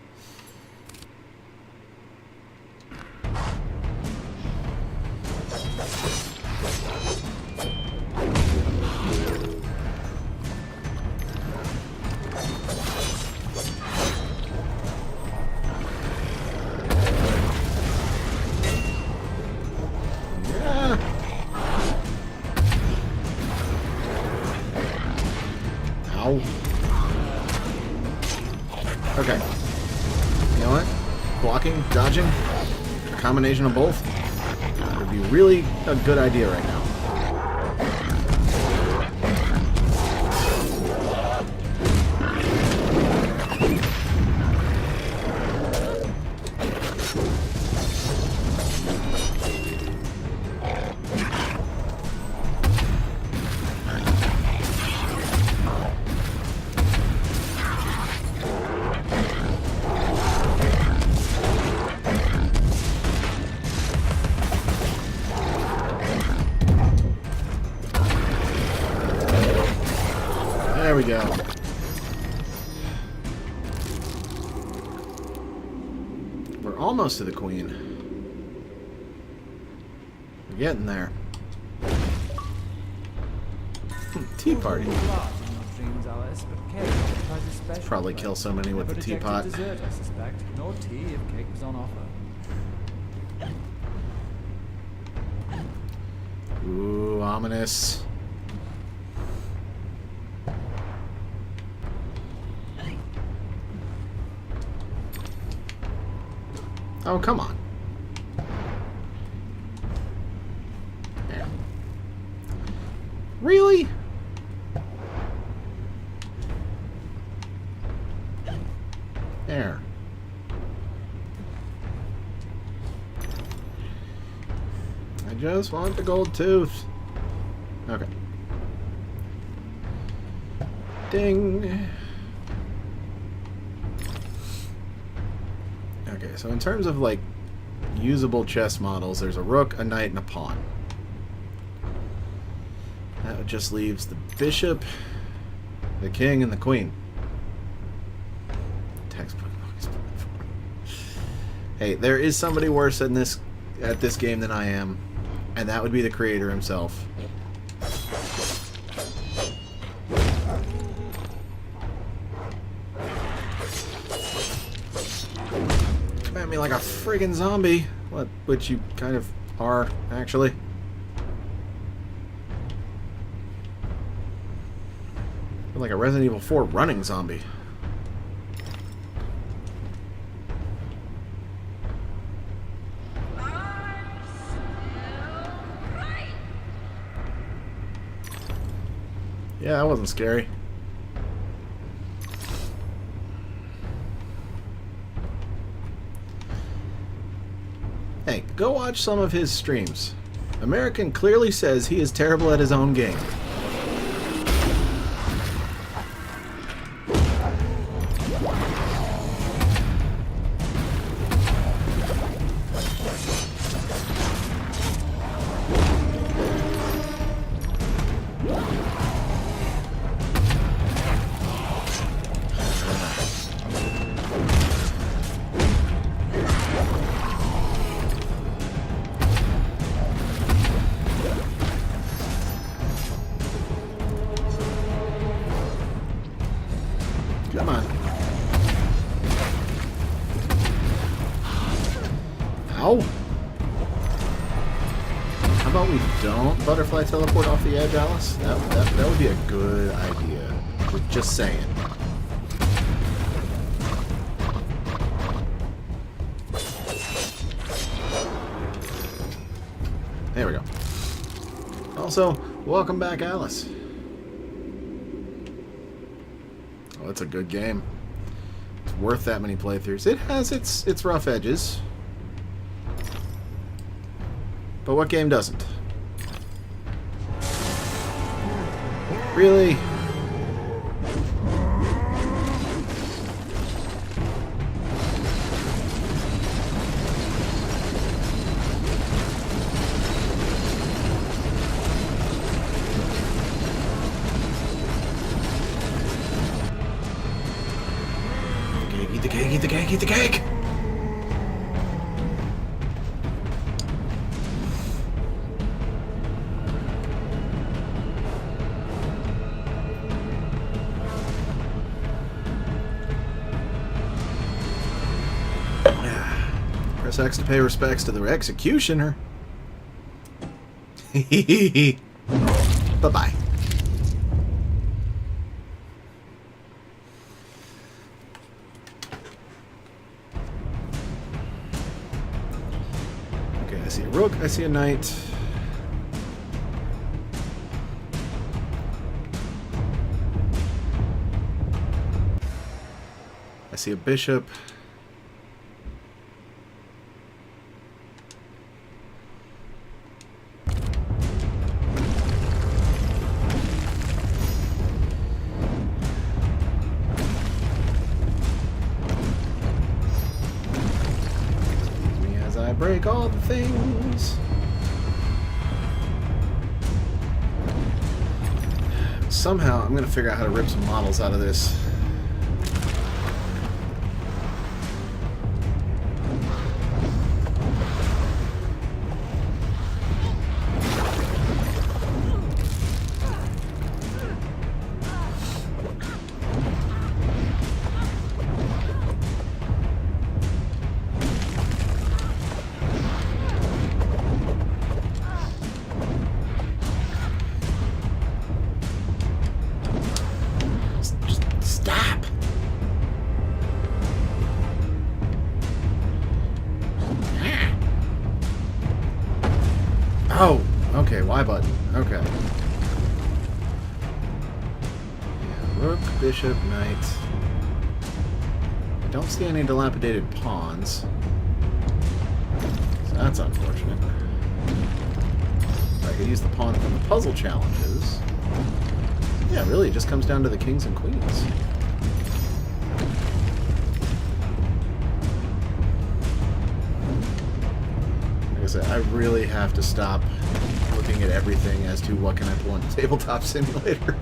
Okay. You know what? Blocking, dodging, a combination of both would be really a good idea right now. There we go. We're almost to the queen. We're getting there. Tea party. Probably kill somebody with the teapot. Dessert, I suspect. Nor tea if cake was on offer. Ooh, ominous. Oh, come on. Yeah. Really? There. I just want the gold tooth. Okay. Ding. Okay, so in terms of, like, usable chess models, there's a rook, a knight, and a pawn. That just leaves the bishop, the king, and the queen. Textbook. Hey, there is somebody worse at this game than I am, and that would be the creator himself. Me like a friggin' zombie. Which you kind of are, actually. You're like a Resident Evil 4 running zombie. Yeah, that wasn't scary. Hey, go watch some of his streams. American clearly says he is terrible at his own game. Ow! How about we don't butterfly teleport off the edge, Alice? That would be a good idea. Just saying. There we go. Also, welcome back, Alice. Oh, it's a good game. It's worth that many playthroughs. It has its rough edges. But what game doesn't? Really? Eat the cake, eat the cake, eat the cake! Press X to pay respects to the executioner. Bye-bye. Okay, I see a rook, I see a knight. I see a bishop. Break all the things. Somehow, I'm going to figure out how to rip some models out of this. Oh, okay, Y button. Okay. Yeah, rook, bishop, knight. I don't see any dilapidated pawns. So that's unfortunate. I could use the pawn from the puzzle challenges. Yeah, really, it just comes down to the kings and queens. I really have to stop looking at everything as to what can I pull in Tabletop Simulator.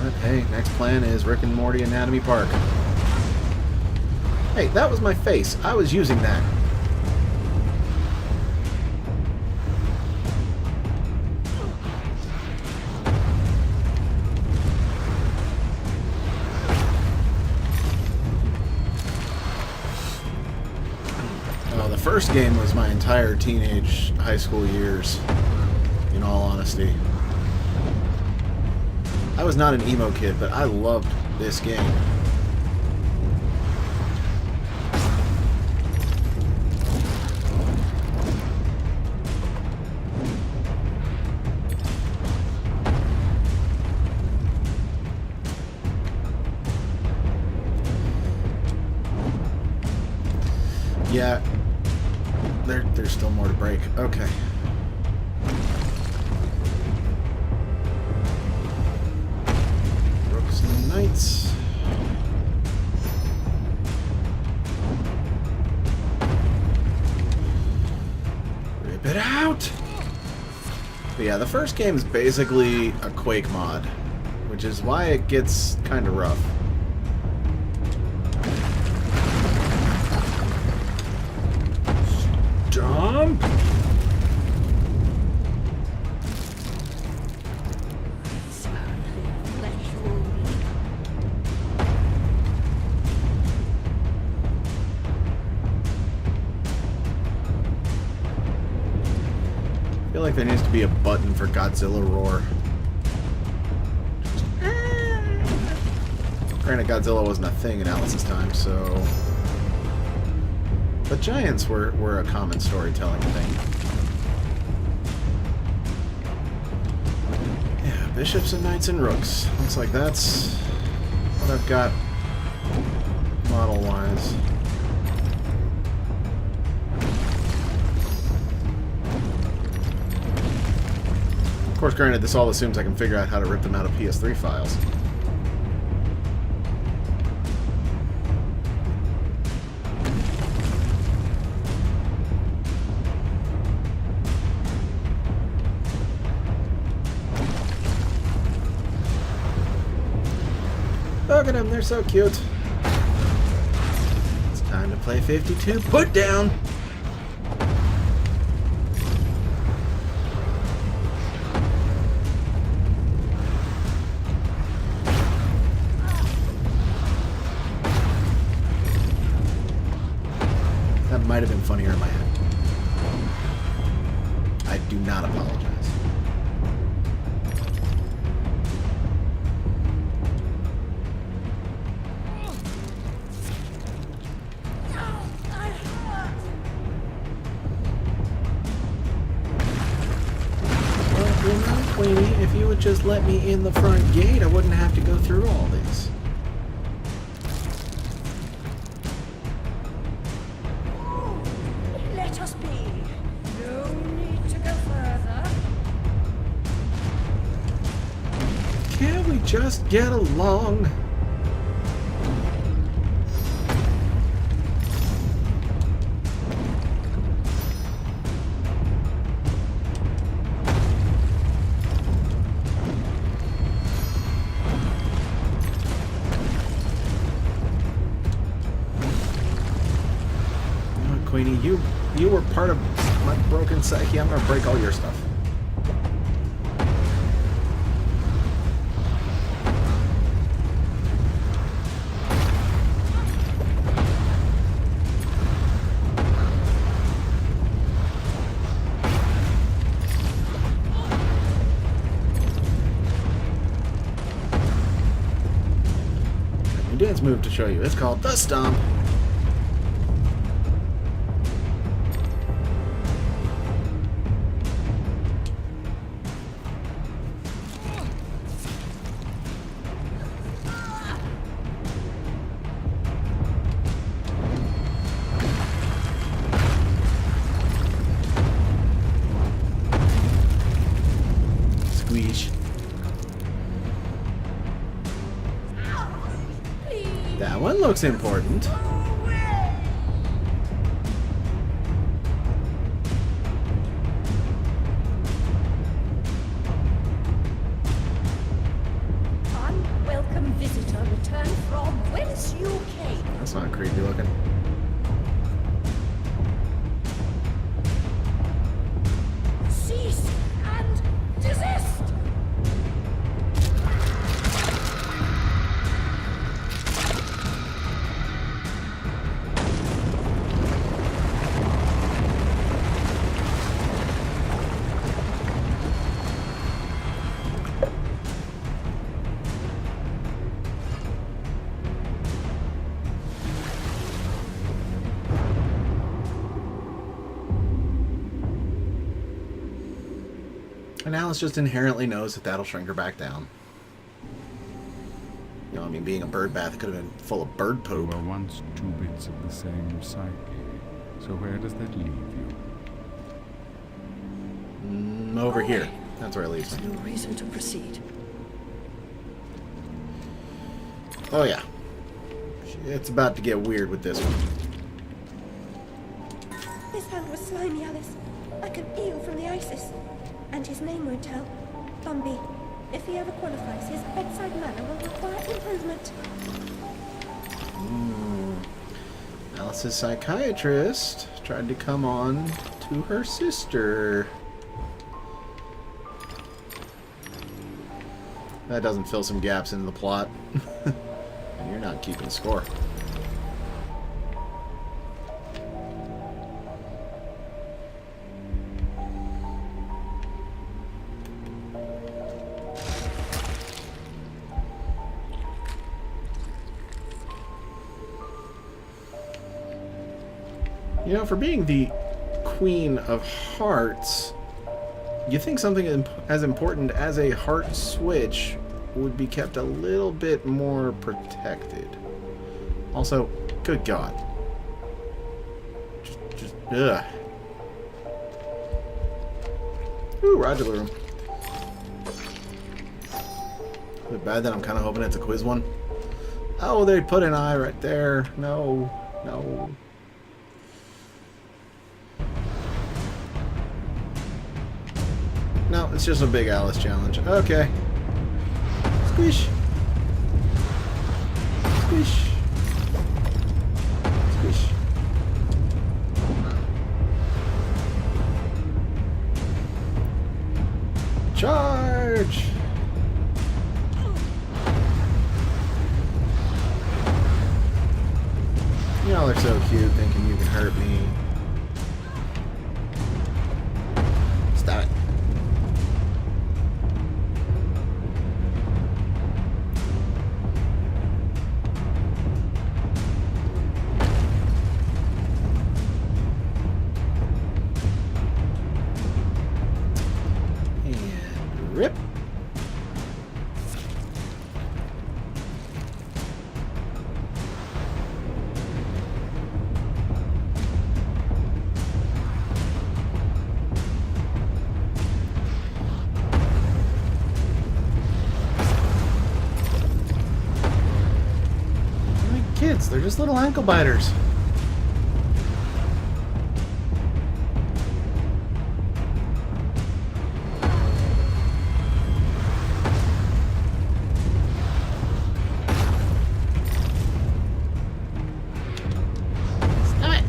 But hey, next plan is Rick and Morty Anatomy Park. Hey, that was my face. I was using that. The first game was my entire teenage high school years, in all honesty. I was not an emo kid, but I loved this game. Yeah. There's still more to break. Okay. Rooks and knights. Rip it out! But yeah, the first game is basically a Quake mod, which is why it gets kind of rough. Jump! like there needs to be a button for Godzilla roar. Granted, Godzilla wasn't a thing in Alice's time, so... But giants were a common storytelling thing. Yeah, bishops and knights and rooks. Looks like that's what I've got model-wise. Of course, granted, this all assumes I can figure out how to rip them out of PS3 files. Look at them, they're so cute. It's time to play 52. Put down! That might have been funnier in my head. I do not apologize. Queenie, if you would just let me in the front gate, I wouldn't have to go through all this. Let us be. No need to go further. Can't we just get along? Queenie, you were part of my broken psyche. I'm gonna break all your stuff. New dance move to show you. It's called the Stomp. That one looks important. Unwelcome visitor, return from whence you came. That's not creepy looking. Cease and desist. And Alice just inherently knows that that'll shrink her back down. You know, I mean, being a bird bath, it could have been full of bird We poop. were once two bits of the same psyche. So where does that leave you? Over here. That's where it leaves There's me. no reason to proceed. Oh, yeah. It's about to get weird with this one. His hand was slimy, Alice, like an eel from the Isis. And his name won't help. Bumby. If he ever qualifies, his bedside manner will require improvement. Alice's psychiatrist tried to come on to her sister. That doesn't fill some gaps in the plot. And you're not keeping score. You know, for being the Queen of Hearts, you think something as important as a heart switch would be kept a little bit more protected. Also, good God. Just ugh. Ooh, Roger room. Is it bad that I'm kind of hoping it's a quiz one? Oh, they put an eye right there. No, no. No, it's just a big Alice challenge. Okay. Squish. Squish. Squish. Charge! Y'all are so cute thinking you can hurt me. Stop it. And rip. Kids, they're just little ankle biters. Stop it.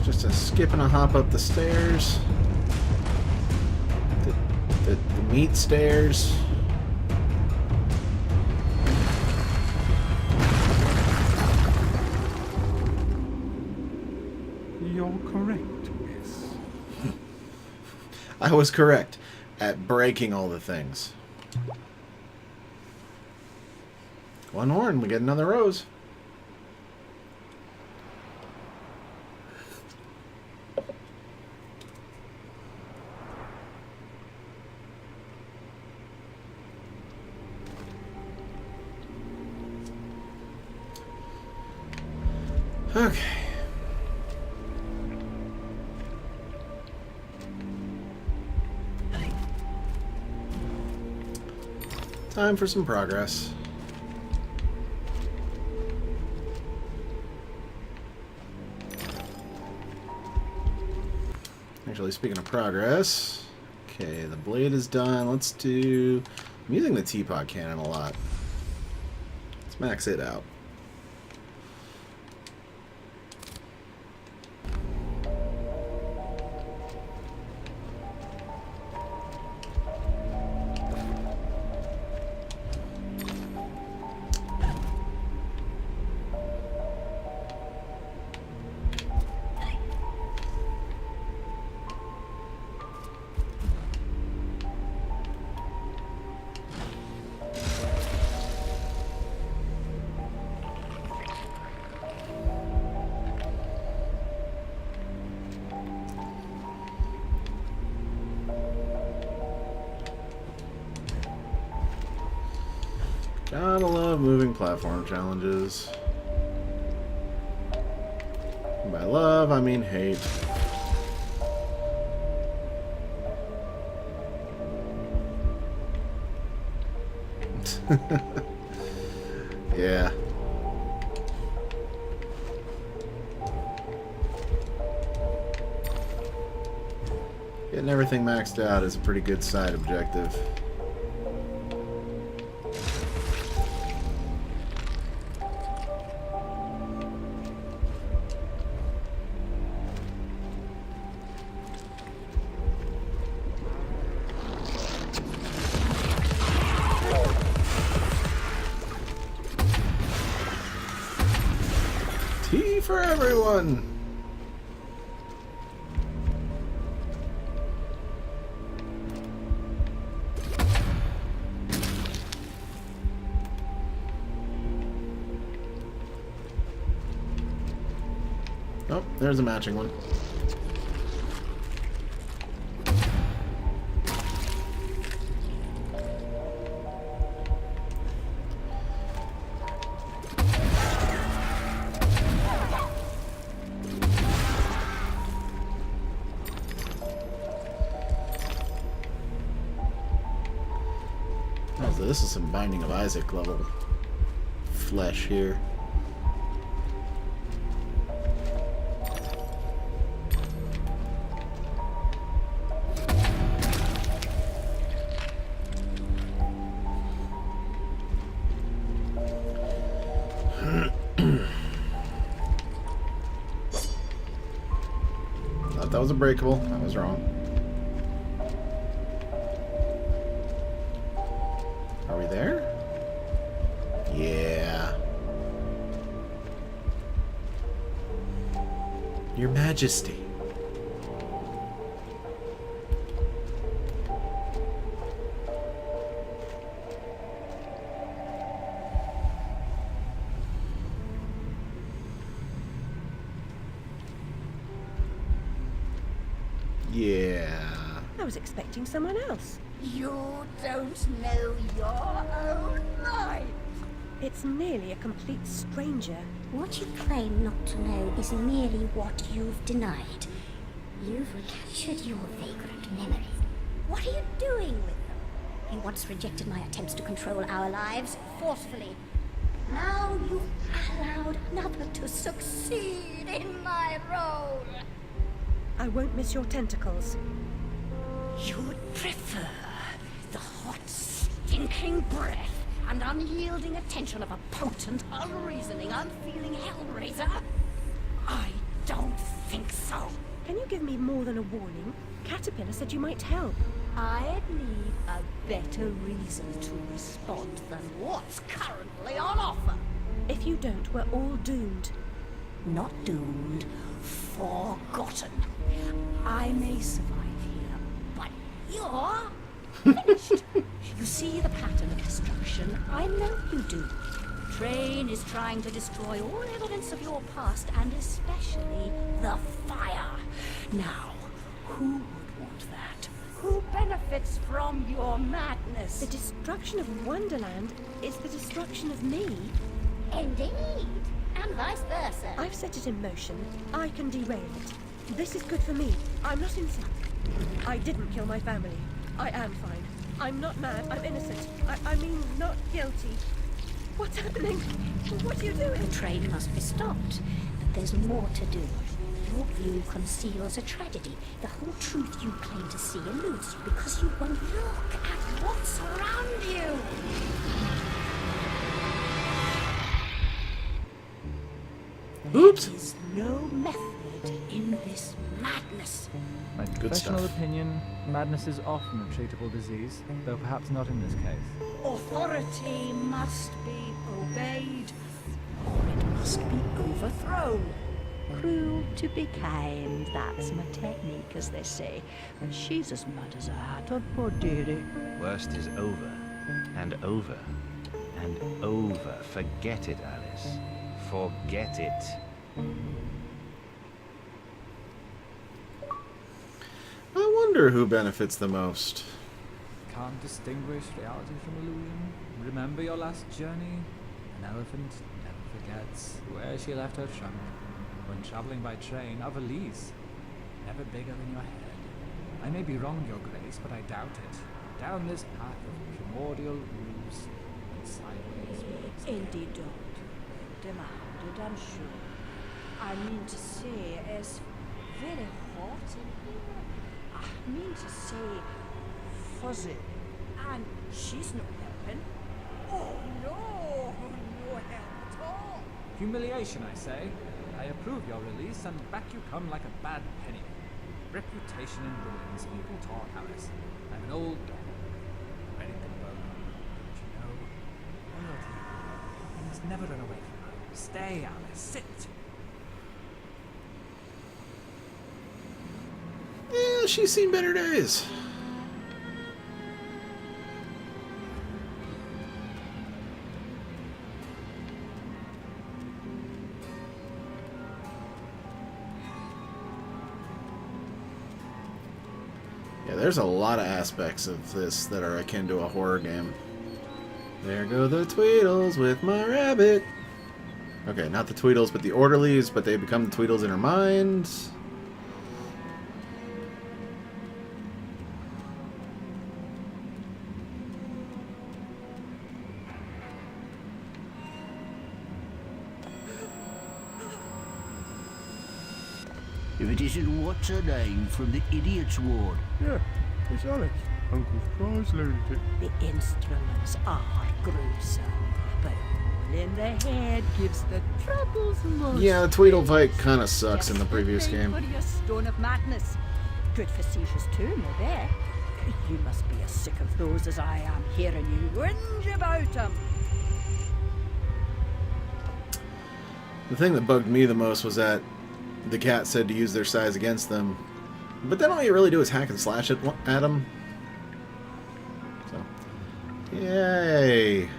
Just a skip and a hop up the stairs. The meat stairs. You're correct, miss. I was correct at breaking all the things. One more and we get another rose. Okay. Time for some progress. Actually, speaking of progress, okay, the blade is done. Let's do... I'm using the teapot cannon a lot. Let's max it out. Gotta love moving platform challenges. And by love, I mean hate. Yeah. Getting everything maxed out is a pretty good side objective. for everyone! Oh, there's a matching one. Oh, so this is some Binding of Isaac level flesh here. Thought that was a breakable. I was wrong. Are we there? Yeah. Your Majesty. Yeah. I was expecting someone else. You don't know your own mind. It's nearly a complete stranger. What you claim not to know is merely what you've denied. You've recaptured your vagrant memories. What are you doing with them? You once rejected my attempts to control our lives forcefully. Now you've allowed another to succeed in my role. I won't miss your tentacles. You'd prefer the hot, stinking breath and unyielding attention of a potent, unreasoning, unfeeling hellraiser? I don't think so. Can you give me more than a warning? Caterpillar said you might help. I'd need a better reason to respond than what's currently on offer. If you don't, we're all doomed. Not doomed, forgotten. I may survive here, but you're finished. You see the pattern of destruction? I know you do. The train is trying to destroy all evidence of your past, and especially the fire. Now, who would want that? Who benefits from your madness? The destruction of Wonderland is the destruction of me. Indeed. And vice versa. I've set it in motion. I can derail it. This is good for me. I'm not insane. I didn't kill my family. I am fine. I'm not mad. I'm innocent. I mean, not guilty. What's happening? What are you doing? The train must be stopped, but there's more to do. Your view conceals a tragedy. The whole truth you claim to see eludes you because you won't look at what's around you. Oops. There is no method in this madness. My professional opinion, madness is often a treatable disease, though perhaps not in this case. Authority must be obeyed, or it must be overthrown. Cruel to be kind, that's my technique, as they say. But she's as mad as a hatter, poor dearie. Worst is over, and over, and over. Forget it, Alice. Forget it. I wonder who benefits the most. Can't distinguish reality from illusion. Remember your last journey? An elephant never forgets where she left her trunk. When traveling by train, a valise, never bigger than your head. I may be wrong, Your Grace, but I doubt it. Down this path of primordial ruse and sideways ways. Indeed don't. Demanded, I'm sure. I mean to say, it's very hot in here. I mean to say, fuzzy. And she's not helping. Oh no, no help at all. Humiliation, I say. I approve your release, and back you come like a bad penny. Reputation in ruins. People talk, Alice. I'm an old dog, ready to burn. But you know, loyalty, you must never run away from home. Stay, Alice. Sit. she's seen better days. Yeah, there's a lot of aspects of this that are akin to a horror game. There go the Tweedles with my rabbit. Okay, not the Tweedles, but the orderlies, but they become the Tweedles in her mind. If it isn't what's her name from the Idiot's Ward. Yeah, it's Alex, Uncle's prize lunatic. The instruments are gruesome, but all in the head gives the troubles most. Yeah, the Tweedle fight kind of sucks in the previous game. For your stone of madness. Good facetious too, maybe. You must be as sick of those as I am, hearing you whinge about them. The thing that bugged me the most was that the cat said to use their size against them, but then all you really do is hack and slash at them. So, yay!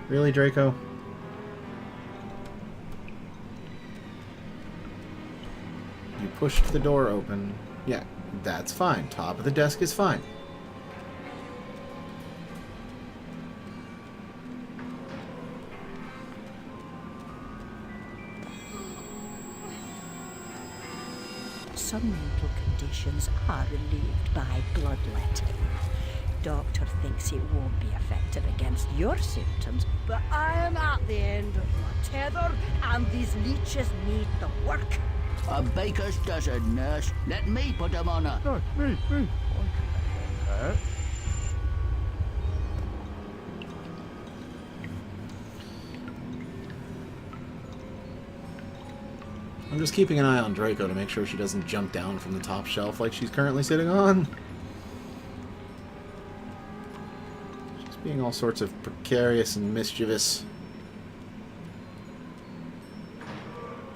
Really, Draco? You pushed the door open. Yeah, that's fine. Top of the desk is fine. Some mental conditions are relieved by bloodletting. Doctor thinks it won't be effective against your symptoms, but I am at the end of my tether, and these leeches need the work. A baker's dozen, nurse. Let me put them on her. No, me. I can make that. I'm just keeping an eye on Draco to make sure she doesn't jump down from the top shelf like she's currently sitting on. She's being all sorts of precarious and mischievous.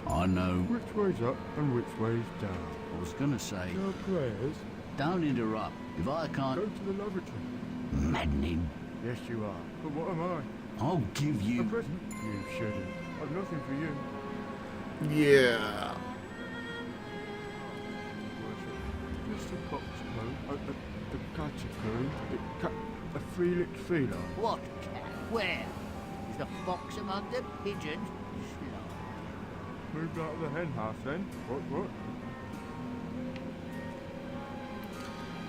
I know. Which way's up and which way's down? I was gonna say, No prayers. don't interrupt. If I can't... Go to the lavatory. Maddening. Yes, you are. But what am I? I'll give A you... present? You shouldn't. I've nothing for you. Yeah. Just a coxcomb, a catacomb, a free-licked feline. What cat? Where? Is the fox among the pigeons? Moved out of the hen house then. What?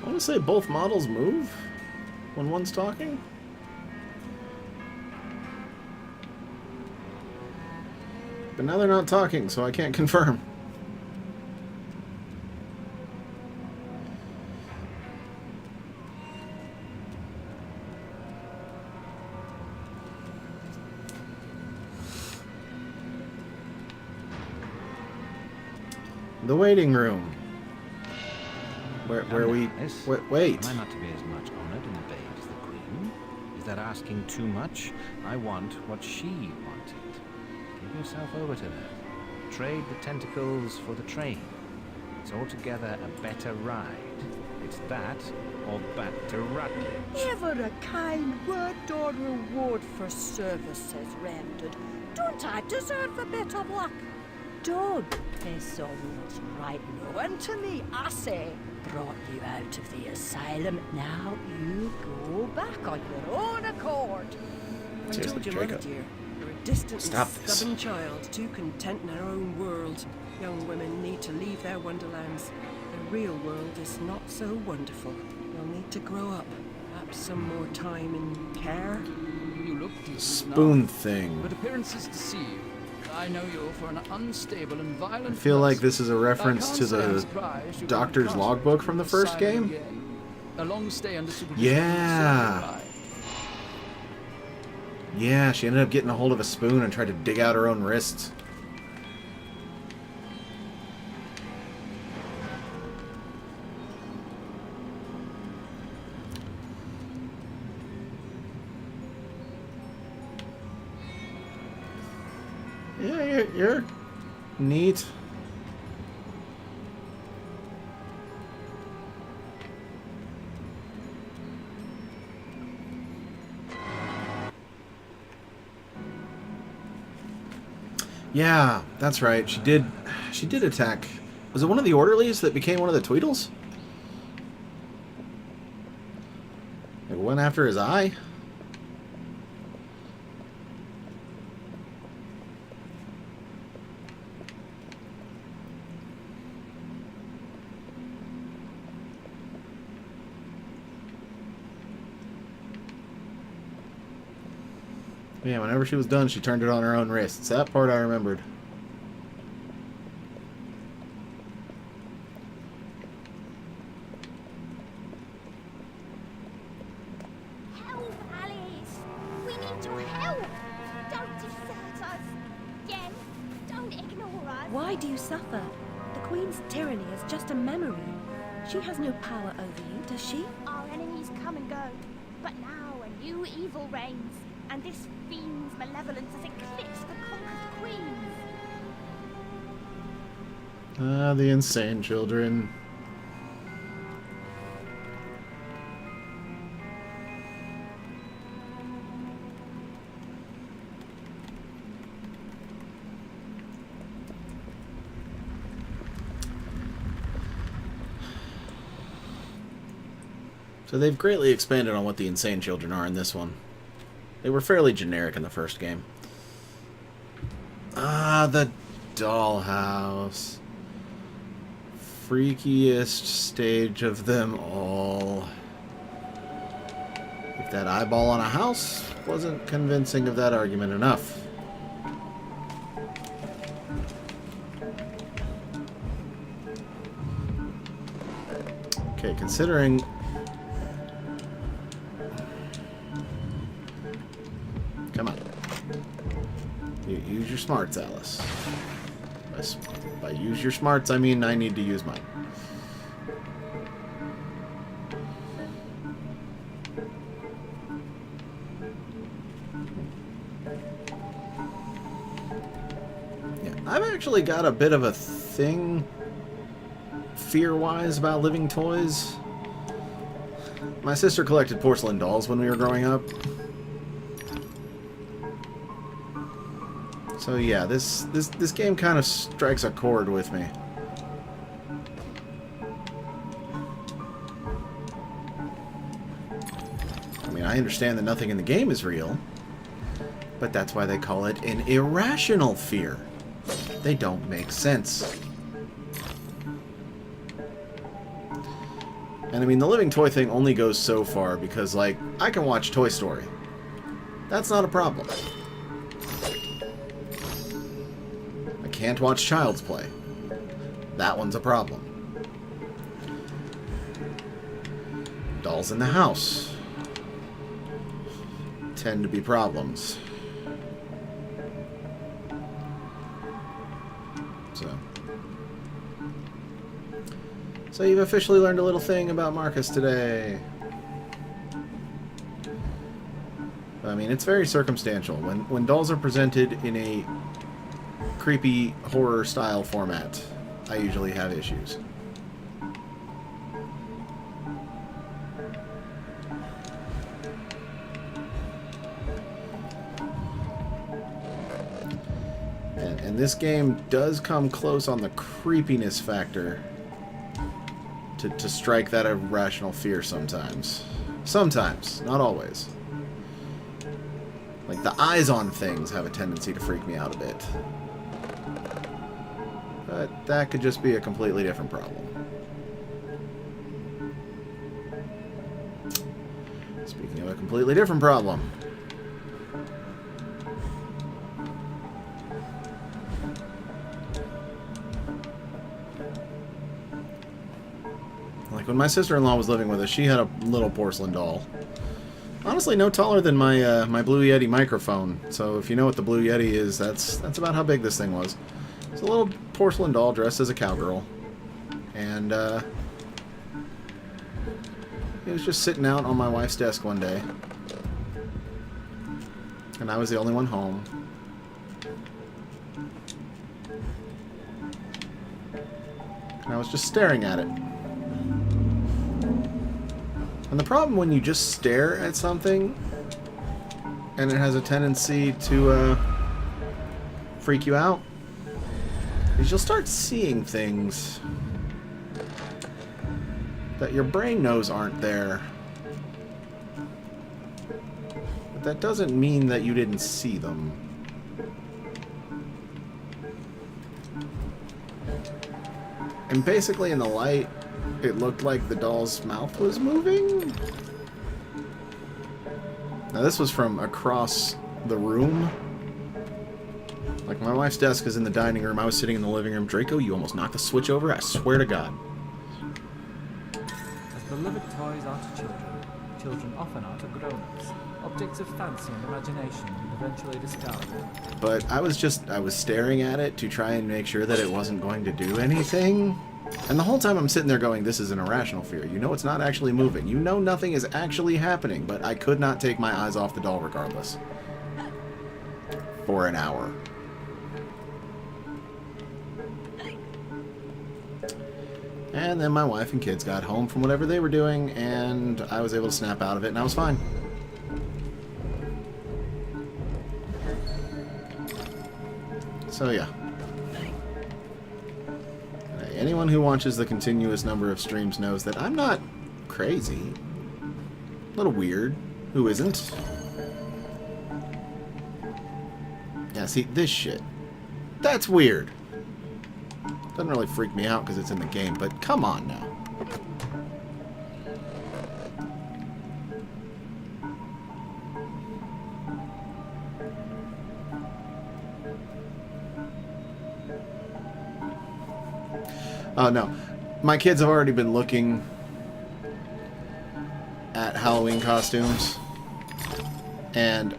I want to say both models move when one's talking. But now they're not talking, so I can't confirm. The waiting room. Where we... Wait. Am I not to be as much honoured and obeyed as the Queen? Is that asking too much? I want what she wanted. Give yourself over to her. Trade the tentacles for the train. It's altogether a better ride. It's that or back to Rutledge. Ever a kind word or reward for services rendered? Don't I deserve a bit of luck? Don't piss on what's right now. And to me, I say, brought you out of the asylum. Now you go back on your own accord. I Seriously, told your Draco. mother, dear. You're a distant Stop and this. stubborn child, too content in her own world. Young women need to leave their wonderlands. The real world is not so wonderful. You'll need to grow up. Perhaps some more time in care. You look decent Spoon now, thing. but appearances deceive. I know you for an unstable and violent I feel like person. this is a reference to the doctor's logbook from the first game. A long stay under supervision. Yeah. Yeah, she ended up getting a hold of a spoon and tried to dig out her own wrists. Yeah, you're neat. Yeah, that's right. She did attack. Was it one of the orderlies that became one of the Tweedles? It went after his eye? Yeah, whenever she was done, she turned it on her own wrists. That part I remembered. Help, Alice! We need your help! Don't desert us! Jen, don't ignore us! Why do you suffer? The Queen's tyranny is just a memory. She has no power over you, does she? Our enemies come and go, but now a new evil reigns, and this fiend's malevolence has eclipsed the conquered queens. Ah, the insane children. So they've greatly expanded on what the insane children are in this one. They were fairly generic in the first game. Ah, the dollhouse. Freakiest stage of them all. If that eyeball on a house wasn't convincing of that argument enough. Okay, considering... Come on. Use your smarts, Alice. By use your smarts, I mean I need to use mine. Yeah, I've actually got a bit of a thing, fear-wise, about living toys. My sister collected porcelain dolls when we were growing up. So yeah, this game kind of strikes a chord with me. I mean, I understand that nothing in the game is real, but that's why they call it an irrational fear. They don't make sense. And I mean, the living toy thing only goes so far because, like, I can watch Toy Story. That's not a problem. Can't watch Child's Play. That one's a problem. Dolls in the house tend to be problems. So you've officially learned a little thing about Marcus today. I mean, it's very circumstantial. When dolls are presented in a creepy horror style format, I usually have issues. And this game does come close on the creepiness factor to strike that irrational fear sometimes. Sometimes, not always. Like, the eyes on things have a tendency to freak me out a bit. But that could just be a completely different problem. Speaking of a completely different problem. Like when my sister-in-law was living with us, she had a little porcelain doll. Honestly, no taller than my my Blue Yeti microphone. So if you know what the Blue Yeti is, that's about how big this thing was. It's a little porcelain doll dressed as a cowgirl. And it was just sitting out on my wife's desk one day. And I was the only one home. And I was just staring at it. And the problem when you just stare at something and it has a tendency to freak you out is you'll start seeing things that your brain knows aren't there. But that doesn't mean that you didn't see them. And basically in the light, it looked like the doll's mouth was moving. Now this was from across the room. Like, my wife's desk is in the dining room. I was sitting in the living room. Draco, you almost knocked the switch over. I swear to God. As beloved toys are to children, children often are to grown-ups. Objects of fancy and imagination, and eventually discarded. But I was staring at it to try and make sure that it wasn't going to do anything. And the whole time I'm sitting there going, this is an irrational fear. You know it's not actually moving. You know nothing is actually happening. But I could not take my eyes off the doll regardless. For an hour. And then my wife and kids got home from whatever they were doing, and I was able to snap out of it, and I was fine. So yeah. Anyone who watches the continuous number of streams knows that I'm not crazy. A little weird. Who isn't? Yeah, see, this shit. That's weird. Doesn't really freak me out because it's in the game, but come on now. Oh, no. My kids have already been looking at Halloween costumes, and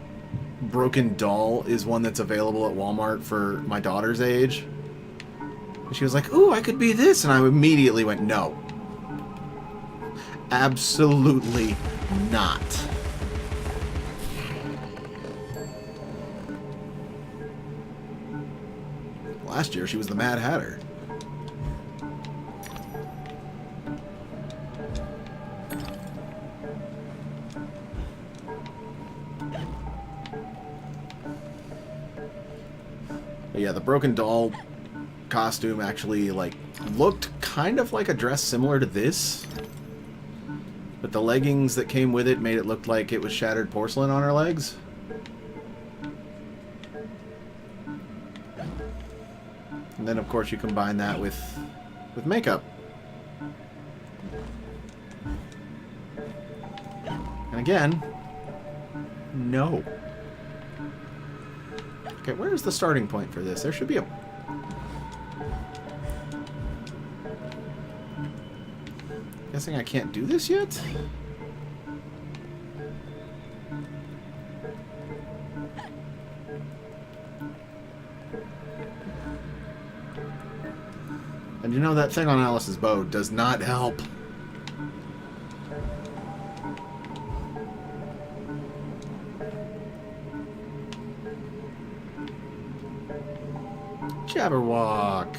Broken Doll is one that's available at Walmart for my daughter's age. And she was like, ooh, I could be this. And I immediately went, no. Absolutely not. Last year, she was the Mad Hatter. But yeah, the Broken Doll costume actually, like, looked kind of like a dress similar to this. But the leggings that came with it made it look like it was shattered porcelain on her legs. And then, of course, you combine that with makeup. And again, no. Okay, where's the starting point for this? There should be a... Guessing I can't do this yet? And you know that thing on Alice's bow does not help. Jabberwock.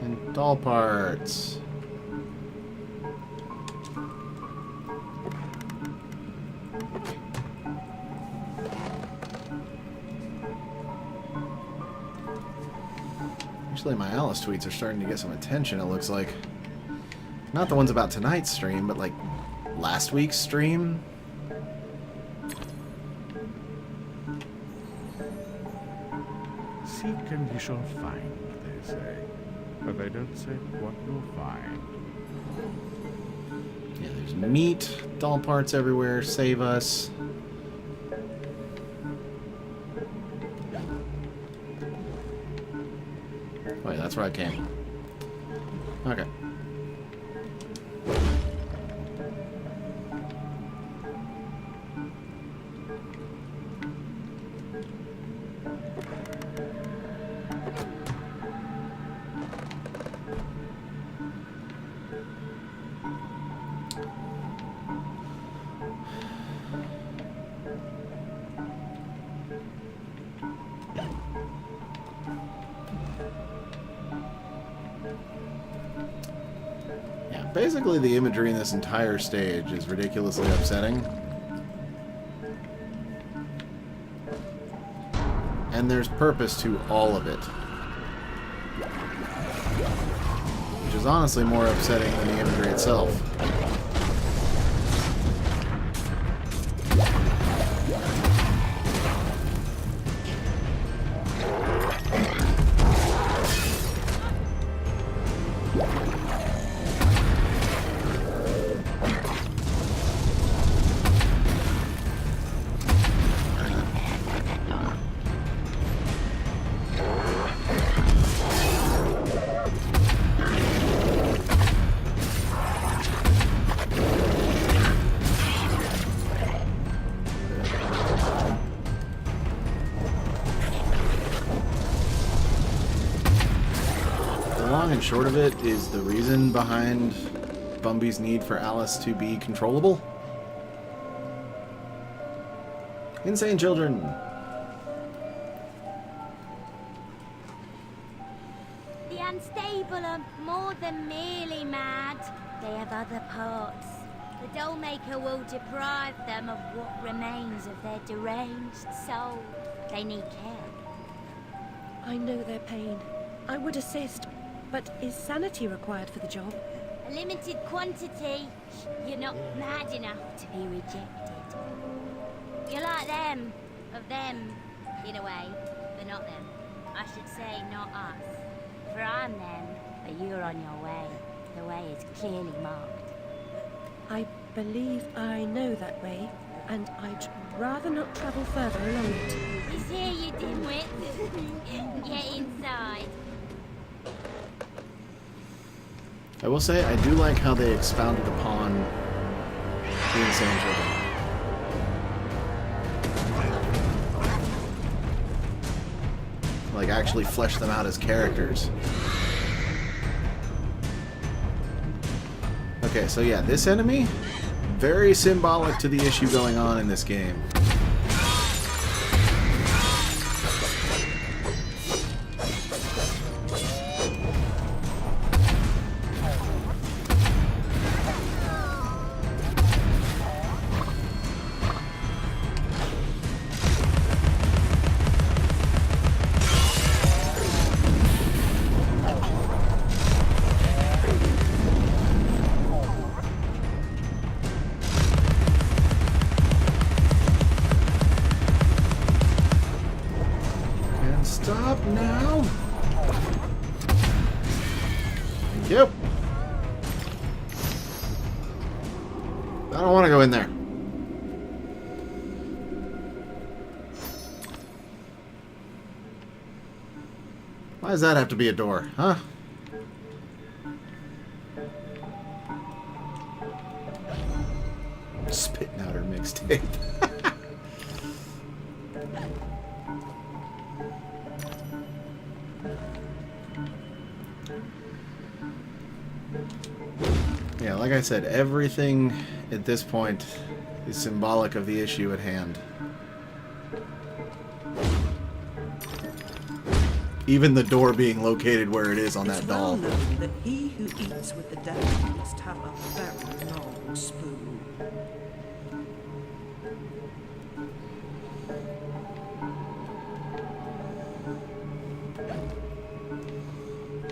And doll parts. Actually, my Alice tweets are starting to get some attention, it looks like. Not the ones about tonight's stream, but like last week's stream. Seek and ye shall find, they say. But they don't say what you'll find. Yeah, there's meat, doll parts everywhere, save us. Wait, that's where I came. Okay. Basically, the imagery in this entire stage is ridiculously upsetting. And there's purpose to all of it. Which is honestly more upsetting than the imagery itself. Short of it is the reason behind Bumby's need for Alice to be controllable. Insane children. The unstable are more than merely mad. They have other parts. The dollmaker will deprive them of what remains of their deranged soul. They need care. I know their pain. I would assist. But is sanity required for the job? A limited quantity. You're not mad enough to be rejected. You're like them. Of them, in a way. But not them. I should say not us. For I'm them, but you're on your way. The way is clearly marked. I believe I know that way, and I'd rather not travel further along it. It's here, you dimwit. Get inside. I will say, I do like how they expounded upon the insane children. Like, actually flesh them out as characters. Okay, so yeah, this enemy, very symbolic to the issue going on in this game. Stop now! Thank you. I don't want to go in there. Why does that have to be a door, huh? Spitting out her mixtape. Yeah, like I said, everything at this point is symbolic of the issue at hand. Even the door being located where it is on that doll. It's well known that he who eats with the devil must have a very long spoon.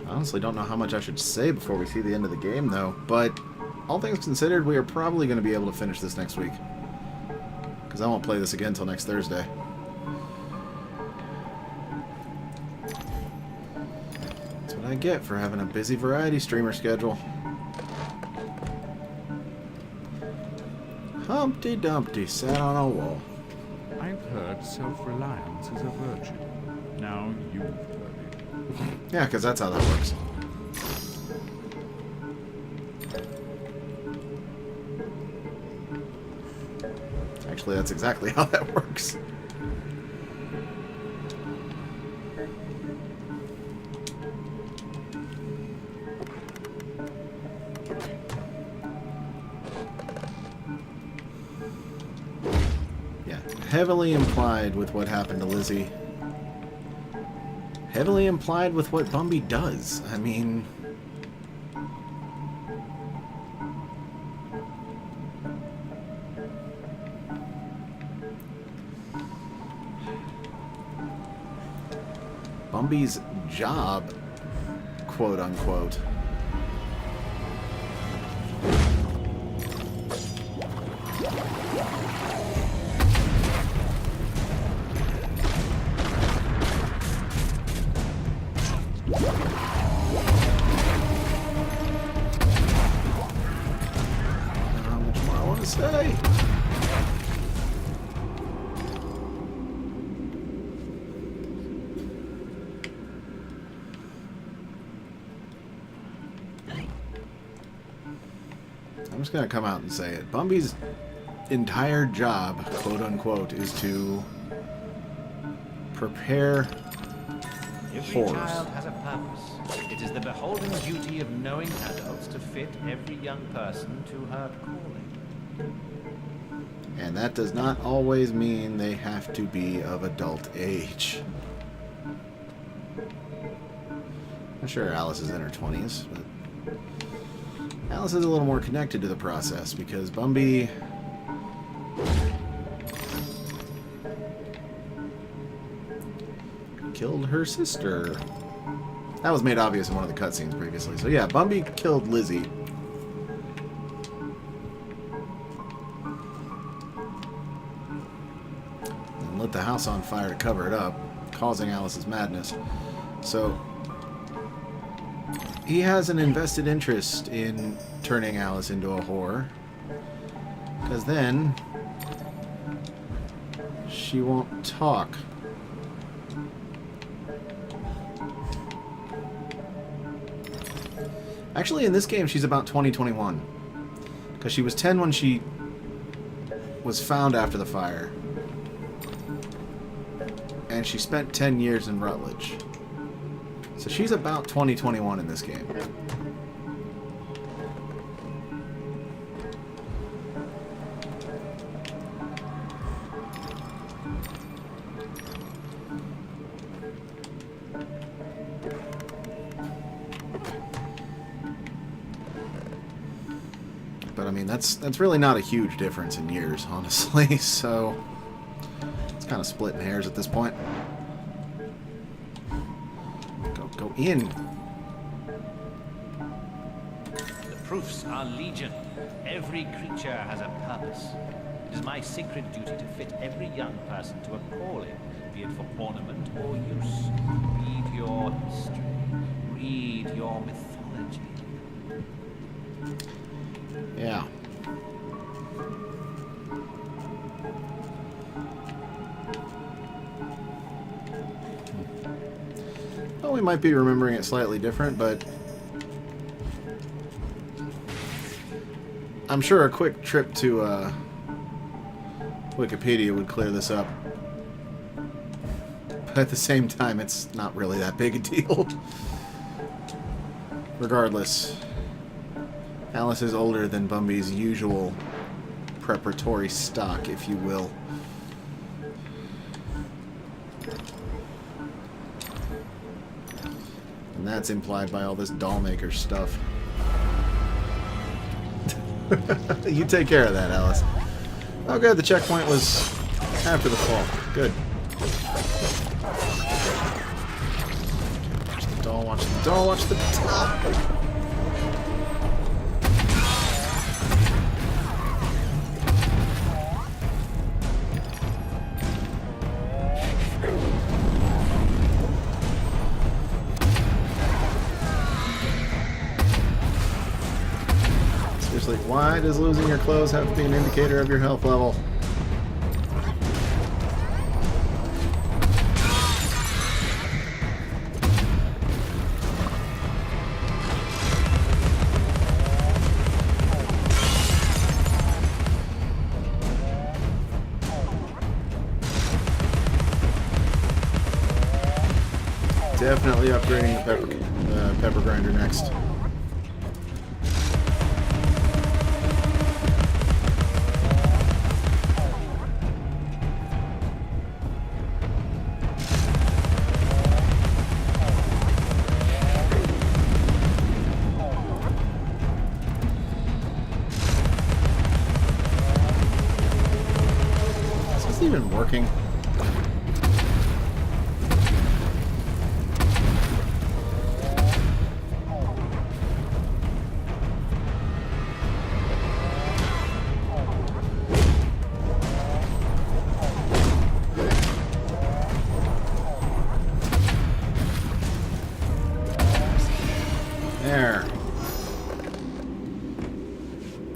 I honestly don't know how much I should say before we see the end of the game, though. But all things considered, we are probably going to be able to finish this next week. Because I won't play this again until next Thursday. That's what I get for having a busy variety streamer schedule. Humpty Dumpty sat on a wall. I've heard self-reliance is a virtue. Now you've heard it. Yeah, because that's how that works. Actually, that's exactly how that works. Yeah, heavily implied with what happened to Lizzie. Heavily implied with what Bumby does. I mean... Bumby's job, quote unquote. How much more I want to say? I'm just going to come out and say it. Bumby's entire job, quote unquote, is to prepare Every whores. child has a purpose. It is the beholden duty of knowing adults to fit every young person to her calling. And that does not always mean they have to be of adult age. I'm sure Alice is in her 20s, but Alice is a little more connected to the process because Bumby killed her sister. That was made obvious in one of the cutscenes previously. So yeah, Bumby killed Lizzie. And lit the house on fire to cover it up, causing Alice's madness. So he has an invested interest in turning Alice into a whore, because then she won't talk. Actually, in this game, she's about 20-21, because she was 10 when she was found after the fire, and she spent 10 years in Rutledge. So she's about 20-21 in this game. But I mean, that's really not a huge difference in years, honestly. So it's kind of splitting hairs at this point. Go in. The proofs are legion. Every creature has a purpose. It is my sacred duty to fit every young person to a calling, be it for ornament or use. Read your history. Read your mythology. Yeah. Well, we might be remembering it slightly different, but I'm sure a quick trip to Wikipedia would clear this up. But at the same time, it's not really that big a deal. Regardless, Alice is older than Bumby's usual preparatory stock, if you will. And that's implied by all this doll maker stuff. You take care of that, Alice. Oh good, the checkpoint was after the fall. Good. Watch the doll, watch the doll, watch the doll! Seriously, why does losing your clothes have to be an indicator of your health level? Definitely upgrading the pepper grinder next. Is this even working?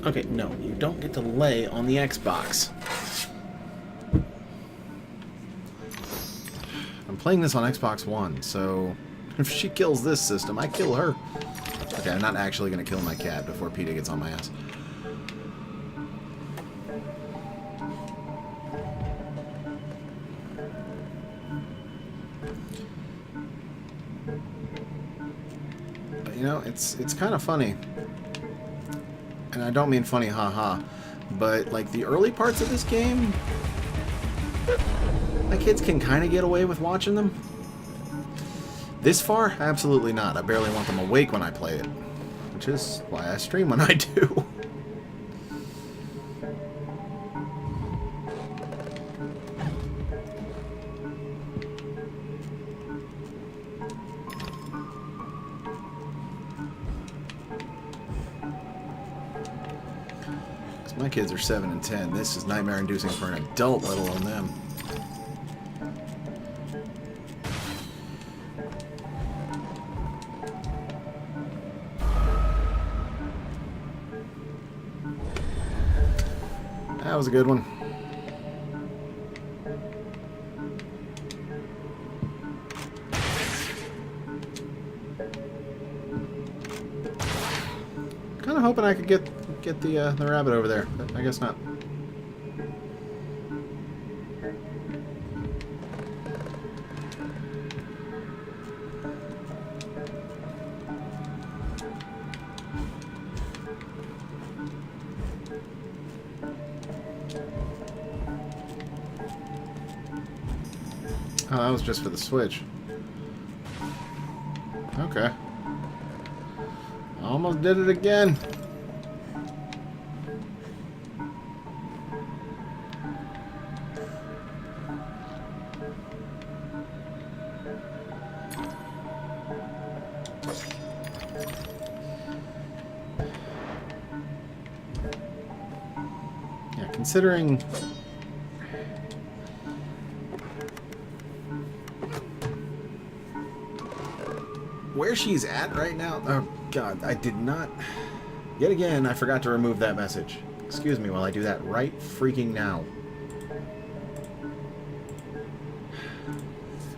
Okay, no, you don't get to lay on the Xbox. I'm playing this on Xbox One, so if she kills this system, I kill her. Okay, I'm not actually going to kill my cat before PETA gets on my ass. But, you know, it's kind of funny. And I don't mean funny haha, but like the early parts of this game, my kids can kind of get away with watching them. This far, absolutely not. I barely want them awake when I play it, which is why I stream when I do. My kids are 7 and 10. This is nightmare-inducing for an adult, let alone them. That was a good one. Kind of hoping I could get the rabbit over there, but I guess not. Oh, that was just for the Switch. Okay. Almost did it again. Considering where she's at right now. Oh god, I did not. Yet again, I forgot to remove that message. Excuse me while I do that right freaking now.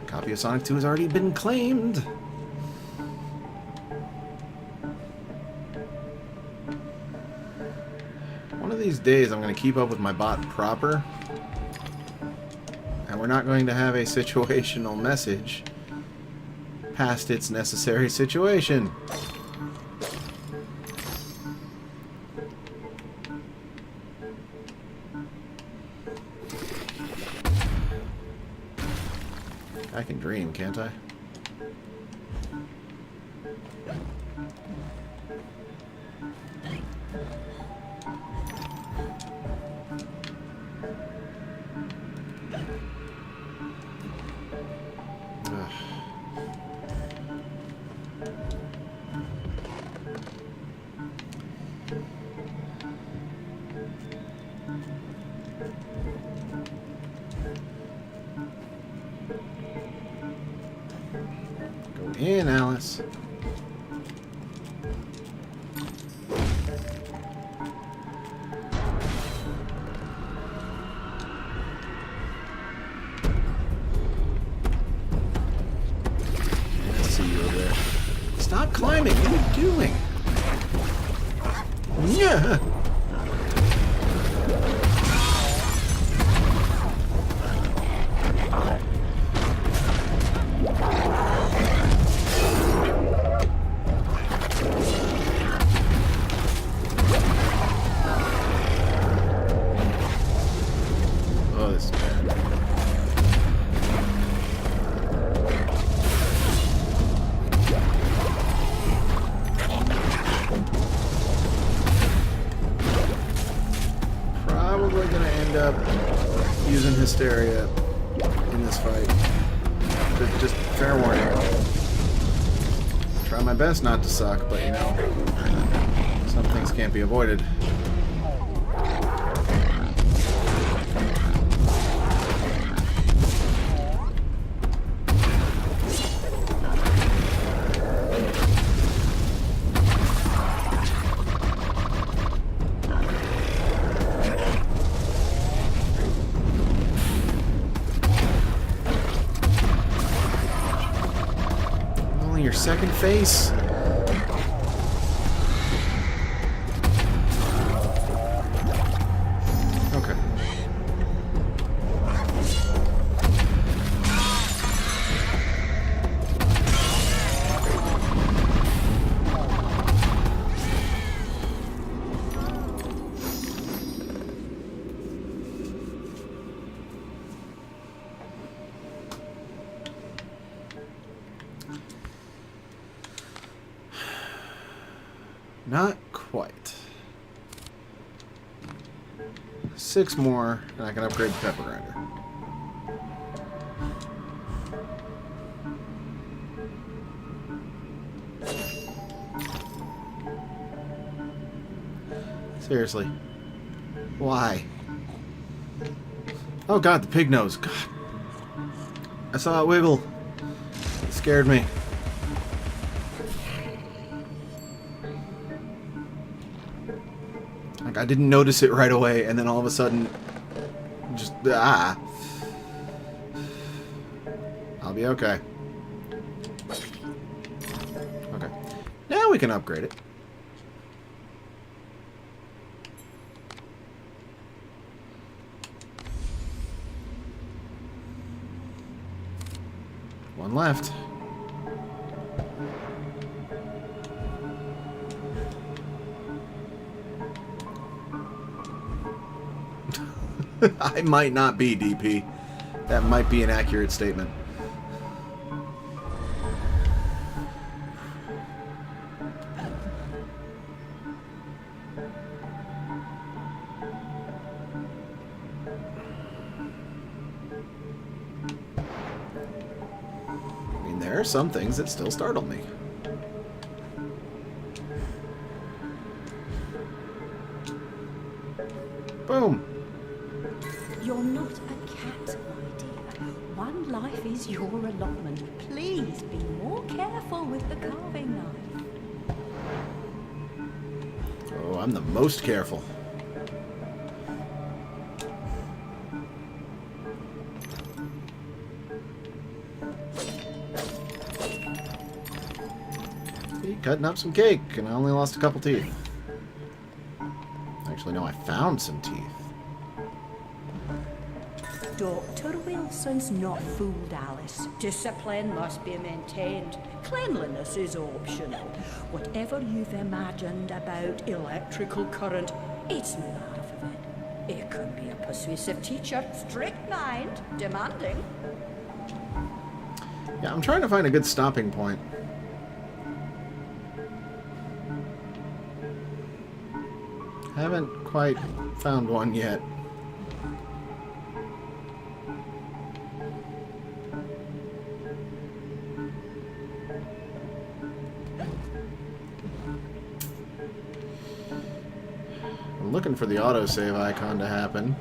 Copy of Sonic 2 has already been claimed. One of these days I'm going to keep up with my bot proper, and we're not going to have a situational message past its necessary situation. I can dream, can't I? In, Alice. I see you over there. Stop climbing! What are you doing? Yeah. Using hysteria in this fight. Just fair warning. Try my best not to suck, but you know, some things can't be avoided. your second face. Okay. Not quite. 6 more, and I can upgrade the pepper grinder. Seriously. Why? Oh god, the pig nose. God. I saw it wiggle. It scared me. Like, I didn't notice it right away, and then all of a sudden, just, I'll be okay. Okay. Now we can upgrade it. One left. I might not be, DP. That might be an accurate statement. I mean, there are some things that still startle me. Boom. You're not a cat, my dear. One life is your allotment. Please be more careful with the carving knife. Oh, I'm the most careful. See, cutting up some cake, and I only lost a couple teeth. Actually, no, I found some teeth. Dr. Wilson's not fooled Alice. Discipline must be maintained. Cleanliness is optional. Whatever you've imagined about electrical current, it's not half of it. It can be a persuasive teacher, strict mind, demanding. Yeah, I'm trying to find a good stopping point. Haven't quite found one yet. I'm looking for the autosave icon to happen.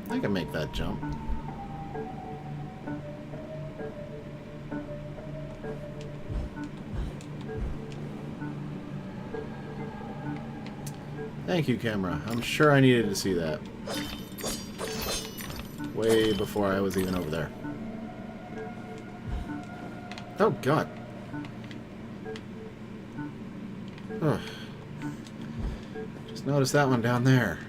I can make that jump. Thank you, camera. I'm sure I needed to see that. Way before I was even over there. Oh, God. Ugh. Just noticed that one down there.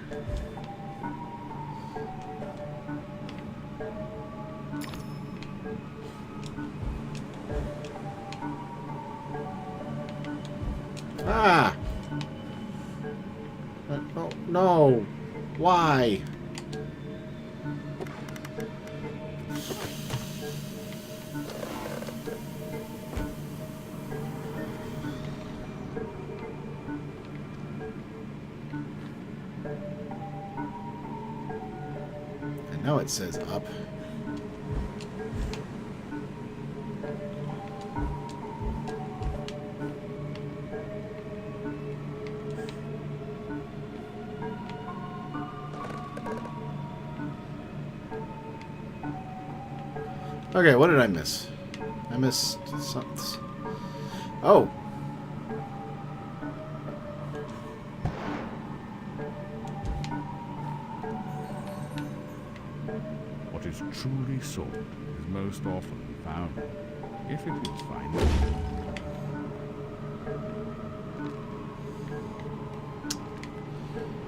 Ah! Oh, no! Why? I know it says up. Okay, what did I miss? I missed something. Oh. What is truly sought is most often found, if it is found.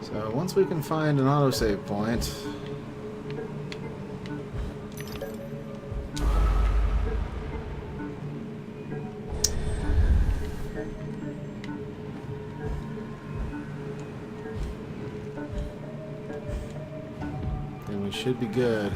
So once we can find an autosave point, then we should be good.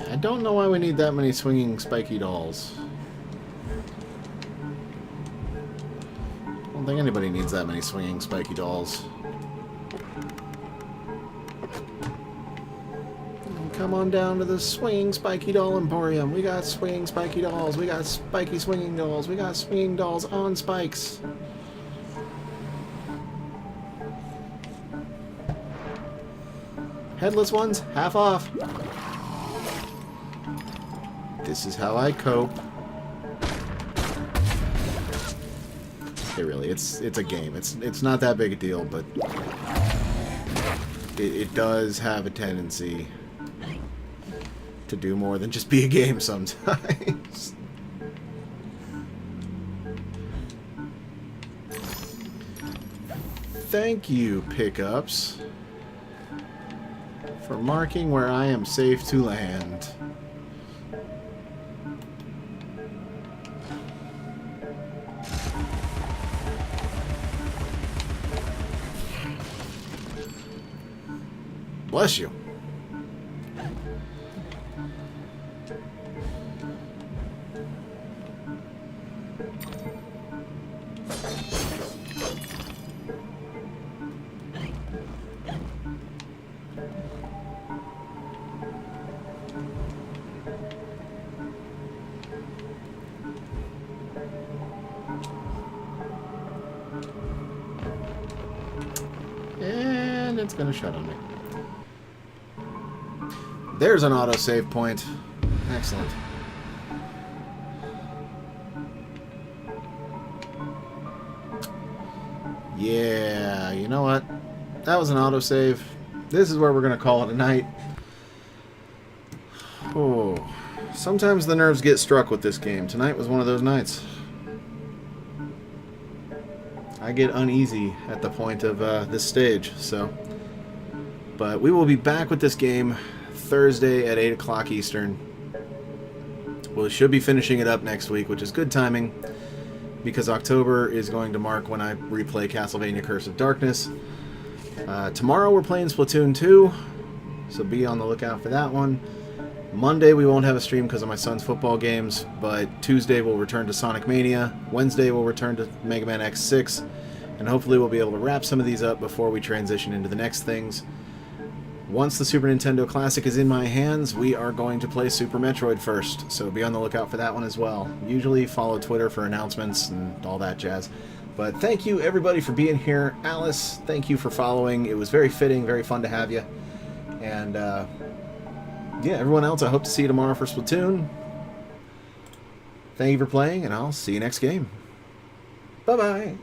I don't know why we need that many swinging spiky dolls. I don't think anybody needs that many swinging spiky dolls. Come on down to the swinging spiky doll emporium. We got swinging spiky dolls. We got spiky swinging dolls. We got swinging dolls on spikes. Headless ones, half off. This is how I cope. Okay, really, it's a game. It's not that big a deal, but it does have a tendency to do more than just be a game sometimes. Thank you, pickups, for marking where I am safe to land. Bless you. And it's gonna shut on me. There's an autosave point. Excellent. Yeah, you know what? That was an autosave. This is where we're going to call it a night. Oh, sometimes the nerves get struck with this game. Tonight was one of those nights. I get uneasy at the point of this stage, so. But we will be back with this game Thursday at 8 o'clock Eastern. We should be finishing it up next week, which is good timing, because October is going to mark when I replay Castlevania Curse of Darkness. Tomorrow we're playing Splatoon 2, so be on the lookout for that one. Monday we won't have a stream because of my son's football games, but Tuesday we'll return to Sonic Mania. Wednesday we'll return to Mega Man X6, and hopefully we'll be able to wrap some of these up before we transition into the next things. Once the Super Nintendo Classic is in my hands, we are going to play Super Metroid first, so be on the lookout for that one as well. Usually follow Twitter for announcements and all that jazz. But thank you everybody for being here. Alice, thank you for following. It was very fitting, very fun to have you. And yeah, everyone else, I hope to see you tomorrow for Splatoon. Thank you for playing, and I'll see you next game. Bye-bye.